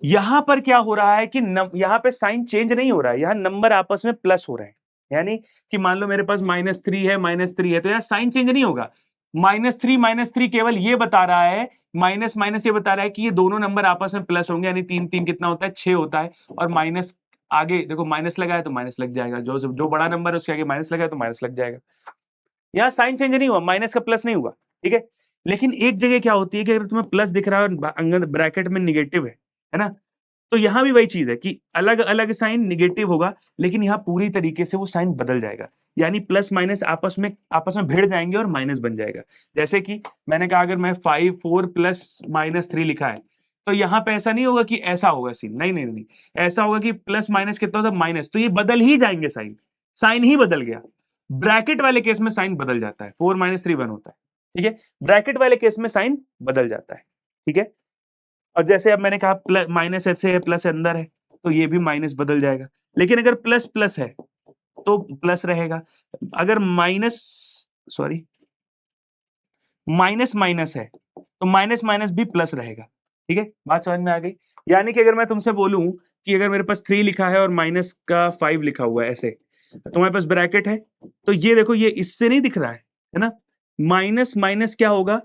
यहां पर क्या हो रहा है कि यहां पे साइन चेंज नहीं हो रहा है, यहां नंबर आपस में प्लस हो रहे हैं, यानी कि मान लो मेरे पास -3 है, -3 है, तो यार साइन चेंज नहीं होगा। -3 केवल ये बता रहा है, माइनस माइनस ये बता रहा है कि ये दोनों नंबर आपस में प्लस होंगे, यानी 3 3 कितना होता है, 6 होता है, और माइनस आगे देखो, माइनस लगा है तो माइनस लग जाएगा, जो बड़ा नंबर है उसके आगे माइनस लगा है तो माइनस लग जाएगा। यहाँ साइन चेंज नहीं हुआ, माइनस का प्लस नहीं हुआ। ठीक है, लेकिन एक जगह क्या होती है कि अगर तुम्हें प्लस दिख रहा है और अंदर ब्रैकेट में निगेटिव है ना, तो यहां भी वही चीज है कि अलग अलग साइन निगेटिव होगा, लेकिन यहां पूरी तरीके से वो साइन बदल जाएगा, यानी प्लस माइनस आपस में भिड़ जाएंगे और माइनस बन जाएगा। जैसे कि मैंने कहा, अगर मैं 5 4 प्लस -3 लिखा है, तो यहां पे ऐसा नहीं होगा कि ऐसा होगा सीन, नहीं नहीं नहीं, ऐसा होगा कि प्लस माइनस कितना होता है, माइनस, तो ये बदल ही जाएंगे, साइन साइन ही बदल गया। ब्रैकेट वाले केस में साइन बदल जाता है, 4 -3 1 होता है। ठीक है, ब्रैकेट वाले केस में साइन बदल जाता है। ठीक है, और जैसे अब मैंने कहा प्लस माइनस ऐसे है, प्लस अंदर है, तो ये भी माइनस बदल जाएगा, लेकिन अगर प्लस प्लस है तो प्लस रहेगा, अगर माइनस, सॉरी, माइनस माइनस है तो माइनस माइनस भी प्लस रहेगा। ठीक है, बात समझ में आ गई? यानी कि अगर मैं तुमसे बोलूं कि अगर मेरे पास 3 लिखा है और माइनस का 5 लिखा हुआ है ऐसे, तुम्हारे पास ब्रैकेट है, तो ये देखो, ये इससे नहीं दिख रहा है ना, माइनस माइनस क्या होगा,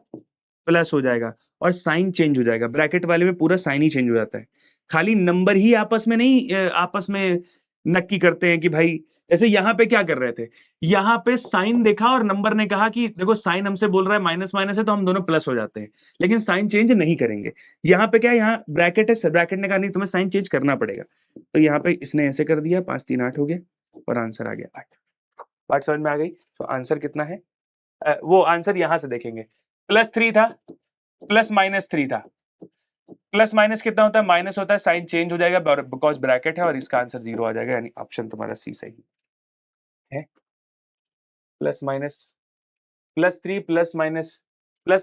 प्लस हो जाएगा, और साइन चेंज हो जाएगा। ब्रैकेट वाले में पूरा साइन ही चेंज हो जाता है, खाली नंबर ही आपस में नहीं, आपस में नक्की करते हैं कि भाई, जैसे यहां पे क्या कर रहे थे, यहां पे साइन देखा और नंबर ने कहा कि देखो साइन हमसे बोल रहा है माइनस माइनस है, तो हम दोनों प्लस हो जाते हैं, लेकिन साइन चेंज नहीं करेंगे। यहां पे क्या है, यहाँ ब्रैकेट है, ब्रैकेट ने कहा नहीं तुम्हें साइन चेंज करना पड़ेगा, तो यहाँ पे इसने ऐसे कर दिया, 5 3 8 हो गया, और आंसर आ गया 8। बात समझ में आ गई? तो आंसर कितना है, वो आंसर यहां से देखेंगे, +3 था, +-3 था, प्लस माइनस कितना होता है, माइनस होता है, साइन चेंज हो जाएगा बिकॉज ब्रैकेट है, और इसका आंसर 0 आ जाएगा, यानी ऑप्शन तुम्हारा सी सही है। प्लस माइनस, +3 प्लस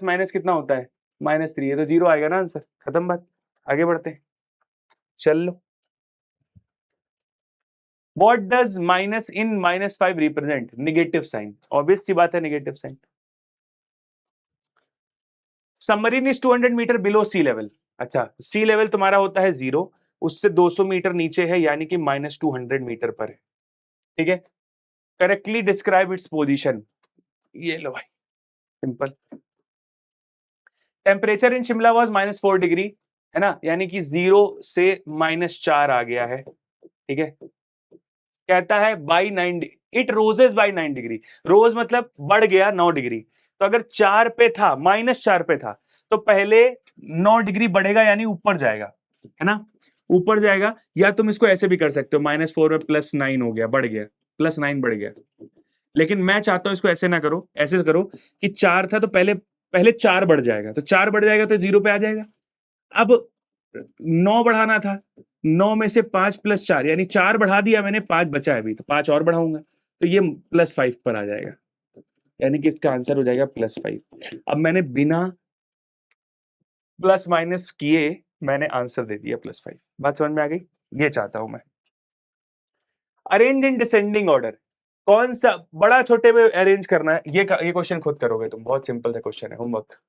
माइनस कितना होता है, -3 है, तो 0 आएगा ना आंसर, खत्म बात, आगे बढ़ते हैं, चल लो। What does minus in -5 represent? Negative sign, obvious सी बात है, negative sign. Submarine is 200 metre below sea level, अच्छा, सी लेवल तुम्हारा होता है 0, उससे 200 मीटर नीचे है, यानी कि -200 मीटर पर है। ठीक है, करेक्टली डिस्क्राइब इट्स पोजीशन, ये लो भाई, simple. Temperature in Shimla was -4 degree, है ना, यानी कि 0 से -4 आ गया है। ठीक है, कहता है by 9, it rises by 9 degree, rose मतलब बढ़ गया 9 डिग्री, तो अगर 4 पे था, -4 पे था, तो पहले 9 डिग्री बढ़ेगा, यानी ऊपर जाएगा, है ना, ऊपर जाएगा। या तुम इसको ऐसे भी कर सकते हो, -4 में +9 हो गया, बढ़ गया, +9 बढ़ गया, लेकिन मैं चाहता हूं इसको ऐसे ना करो, ऐसे करो कि 4 था तो पहले पहले 4 बढ़ जाएगा, तो 4 बढ़ जाएगा तो 0 पे आ जाएगा। अब 9 बढ़ाना था, 9 में से 5 + 4, यानी 4 बढ़ा दिया मैंने, 5 बचा है अभी, तो 5 और बढ़ाऊंगा, तो ये +5 पर आ जाएगा, यानी कि इसका आंसर हो जाएगा +5। अब मैंने बिना प्लस माइनस किए मैंने आंसर दे दिया +5। बात समझ में आ गई? ये चाहता हूं मैं। अरेंज इन डिसेंडिंग ऑर्डर, कौन सा बड़ा छोटे में अरेंज करना है, ये क्वेश्चन खुद करोगे तुम, बहुत सिंपल सा क्वेश्चन है, होमवर्क।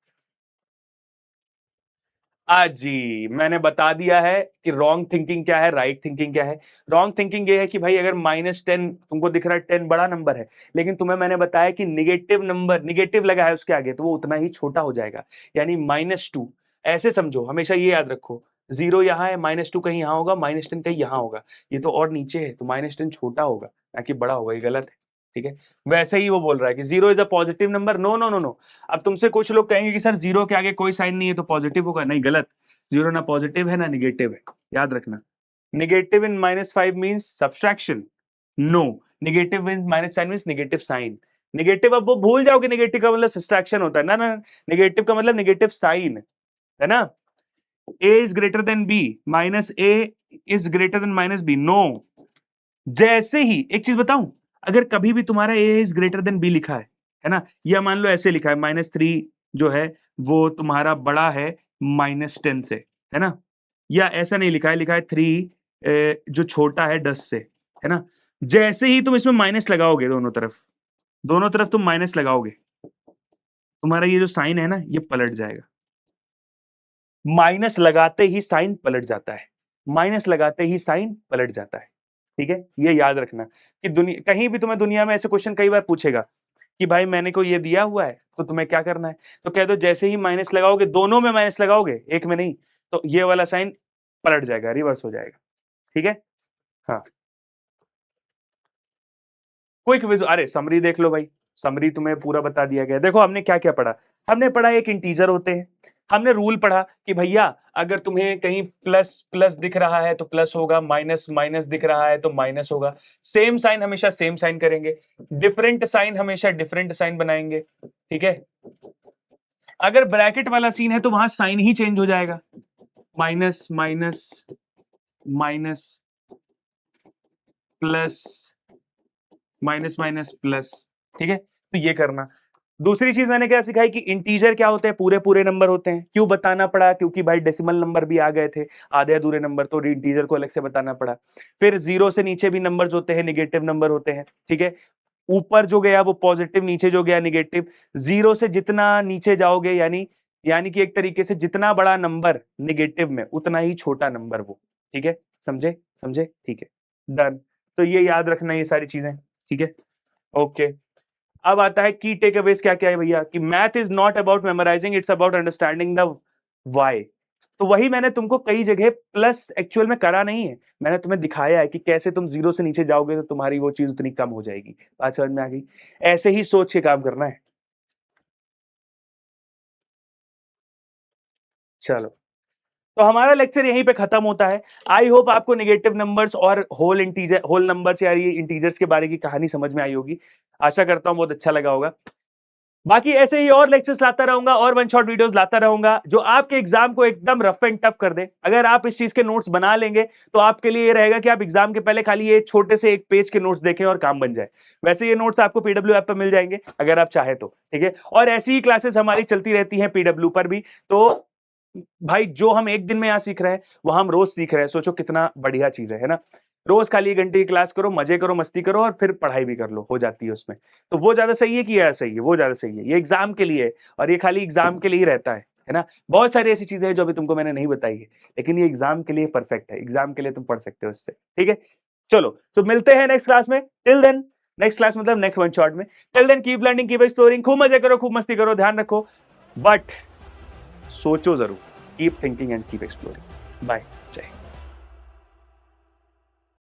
जी, मैंने बता दिया है कि रॉन्ग थिंकिंग क्या है, राइट थिंकिंग क्या है। रॉन्ग थिंकिंग ये है कि भाई अगर -10 तुमको दिख रहा है, 10 बड़ा नंबर है, लेकिन तुम्हें मैंने बताया कि निगेटिव नंबर, निगेटिव लगा है उसके आगे, तो वो उतना ही छोटा हो जाएगा, यानी -2। ऐसे समझो, हमेशा ये याद रखो, 0 यहाँ है, -2 कहीं यहाँ होगा, -10 कहीं यहाँ होगा। ये तो और नीचे है, तो -10 छोटा होगा, ना कि बड़ा होगा, ये गलत है, ठीक है? वैसे ही वो बोल रहा है कि 0 is a positive number. No, no, no, no. अब तुमसे कुछ लोग कहेंगे कि सर 0 के आगे कोई साइन नहीं है तो पॉजिटिव होगा। नहीं, गलत। 0 ना पॉजिटिव है ना नेगेटिव है, याद रखना। Negative in -5 means subtraction. No, negative in minus sign means negative sign. Negative अब वो भूल जाओगे, नेगेटिव का मतलब सब्सट्रैक्शन होता है ना, ना। नेगेटिव का मतलब नेगेटिव साइन है ना। a is greater than b minus a is greater than minus b। No, जैसे ही एक चीज बताऊं, अगर कभी भी तुम्हारा a is greater than b लिखा है ना, या मान लो ऐसे लिखा है -3 जो है वो तुम्हारा बड़ा है -10 से, है ना, या ऐसा नहीं लिखा है, लिखा है 3 जो छोटा है 10 से, है ना। जैसे ही तुम इसमें माइनस लगाओगे, दोनों तरफ तुम माइनस लगाओगे, तुम्हारा ये जो साइन है ना, ये पलट जाएगा। माइनस लगाते ही साइन पलट जाता है, माइनस लगाते ही साइन पलट जाता है, ठीक है। ये याद रखना कि दुनिया, कहीं भी तुम्हें दुनिया में ऐसे क्वेश्चन कई बार पूछेगा कि भाई मैंने को ये दिया हुआ है तो तुम्हें क्या करना है, तो कह दो जैसे ही माइनस लगाओगे, दोनों में माइनस लगाओगे, एक में नहीं, तो ये वाला साइन पलट जाएगा, रिवर्स हो जाएगा, ठीक है। हाँ, क्विक विज, अरे समरी देख लो भाई, समरी तुम्हें पूरा बता दिया गया। देखो हमने क्या क्या पढ़ा, हमने पढ़ा एक इंटीजर होते हैं, हमने रूल पढ़ा कि भैया अगर तुम्हें कहीं प्लस प्लस दिख रहा है तो प्लस होगा, माइनस माइनस दिख रहा है तो माइनस होगा, सेम साइन हमेशा सेम साइन करेंगे, डिफरेंट साइन हमेशा डिफरेंट साइन बनाएंगे, ठीक है। अगर ब्रैकेट वाला सीन है तो वहां साइन ही चेंज हो जाएगा, minus minus minus plus minus minus plus, ठीक है। तो ये करना। दूसरी चीज मैंने क्या सिखाई कि इंटीजर क्या होते हैं, पूरे पूरे नंबर होते हैं। क्यों बताना पड़ा, क्योंकि भाई डेसिमल नंबर भी आ गए थे, आधे अधूरे नंबर, तो इंटीजर को अलग से बताना पड़ा। फिर 0 से नीचे भी नंबर्स होते हैं, निगेटिव नंबर होते हैं, ठीक है। ऊपर जो गया वो पॉजिटिव, नीचे जो गया निगेटिव। 0 से जितना नीचे जाओगे, यानी कि एक तरीके से जितना बड़ा नंबर निगेटिव में, उतना ही छोटा नंबर वो, ठीक है। समझे समझे, ठीक है, डन। तो ये याद रखना ये सारी चीजें, ठीक है, ओके। अब आता है की टेक अवेज क्या क्या है भैया, कि math is not about memorizing, it's about understanding the why. तो वही मैंने तुमको कई जगह प्लस एक्चुअल में करा नहीं है, मैंने तुम्हें दिखाया है कि कैसे तुम 0 से नीचे जाओगे तो तुम्हारी वो चीज उतनी कम हो जाएगी। बात समझ में आ गई? ऐसे ही सोच के काम करना है। चलो, तो हमारा लेक्चर यहीं पे खत्म होता है। आई होप आपको नेगेटिव नंबर्स और होल नंबर्स या ये इंटीजर्स के बारे की कहानी समझ में आई होगी। आशा करता हूं बहुत अच्छा लगा होगा। बाकी ऐसे ही और लेक्चर्स लाता रहूंगा और वन शॉट वीडियोस लाता रहूंगा जो आपके एग्जाम को एकदम रफ एंड टफ कर दे। अगर आप इस चीज के नोट्स बना लेंगे तो आपके लिए ये रहेगा कि आप एग्जाम के पहले खाली ये छोटे से एक पेज के नोट्स देखें और काम बन जाए। वैसे ये नोट्स आपको पीडब्ल्यू ऐप पर मिल जाएंगे अगर आप चाहे तो, ठीक है। और ऐसी ही क्लासेस हमारी चलती रहती हैं पीडब्ल्यू पर भी। तो भाई जो हम एक दिन में यहाँ सीख रहे हैं वो हम रोज सीख रहे हैं, सोचो कितना बढ़िया चीज है ना। रोज खाली 1 घंटे की क्लास करो, मजे करो, मस्ती करो और फिर पढ़ाई भी कर लो, हो जाती है उसमें। तो वो ज्यादा सही है कि ये सही है? वो ज्यादा सही है, ये एग्जाम के लिए है और ये खाली एग्जाम के लिए ही रहता है ना। बहुत सारी ऐसी चीजें हैं जो अभी तुमको मैंने नहीं बताई है, लेकिन ये एग्जाम के लिए परफेक्ट है, एग्जाम के लिए तुम पढ़ सकते हो इससे, ठीक है। चलो, तो मिलते हैं नेक्स्ट क्लास में। टिल देन, नेक्स्ट क्लास मतलब नेक्स्ट वन शॉट में। Till then keep learning, keep exploring, खूब मजे करो, खूब मस्ती करो, ध्यान रखो, बट सोचो जरूर, keep thinking and keep exploring. Bye, Jai Hind.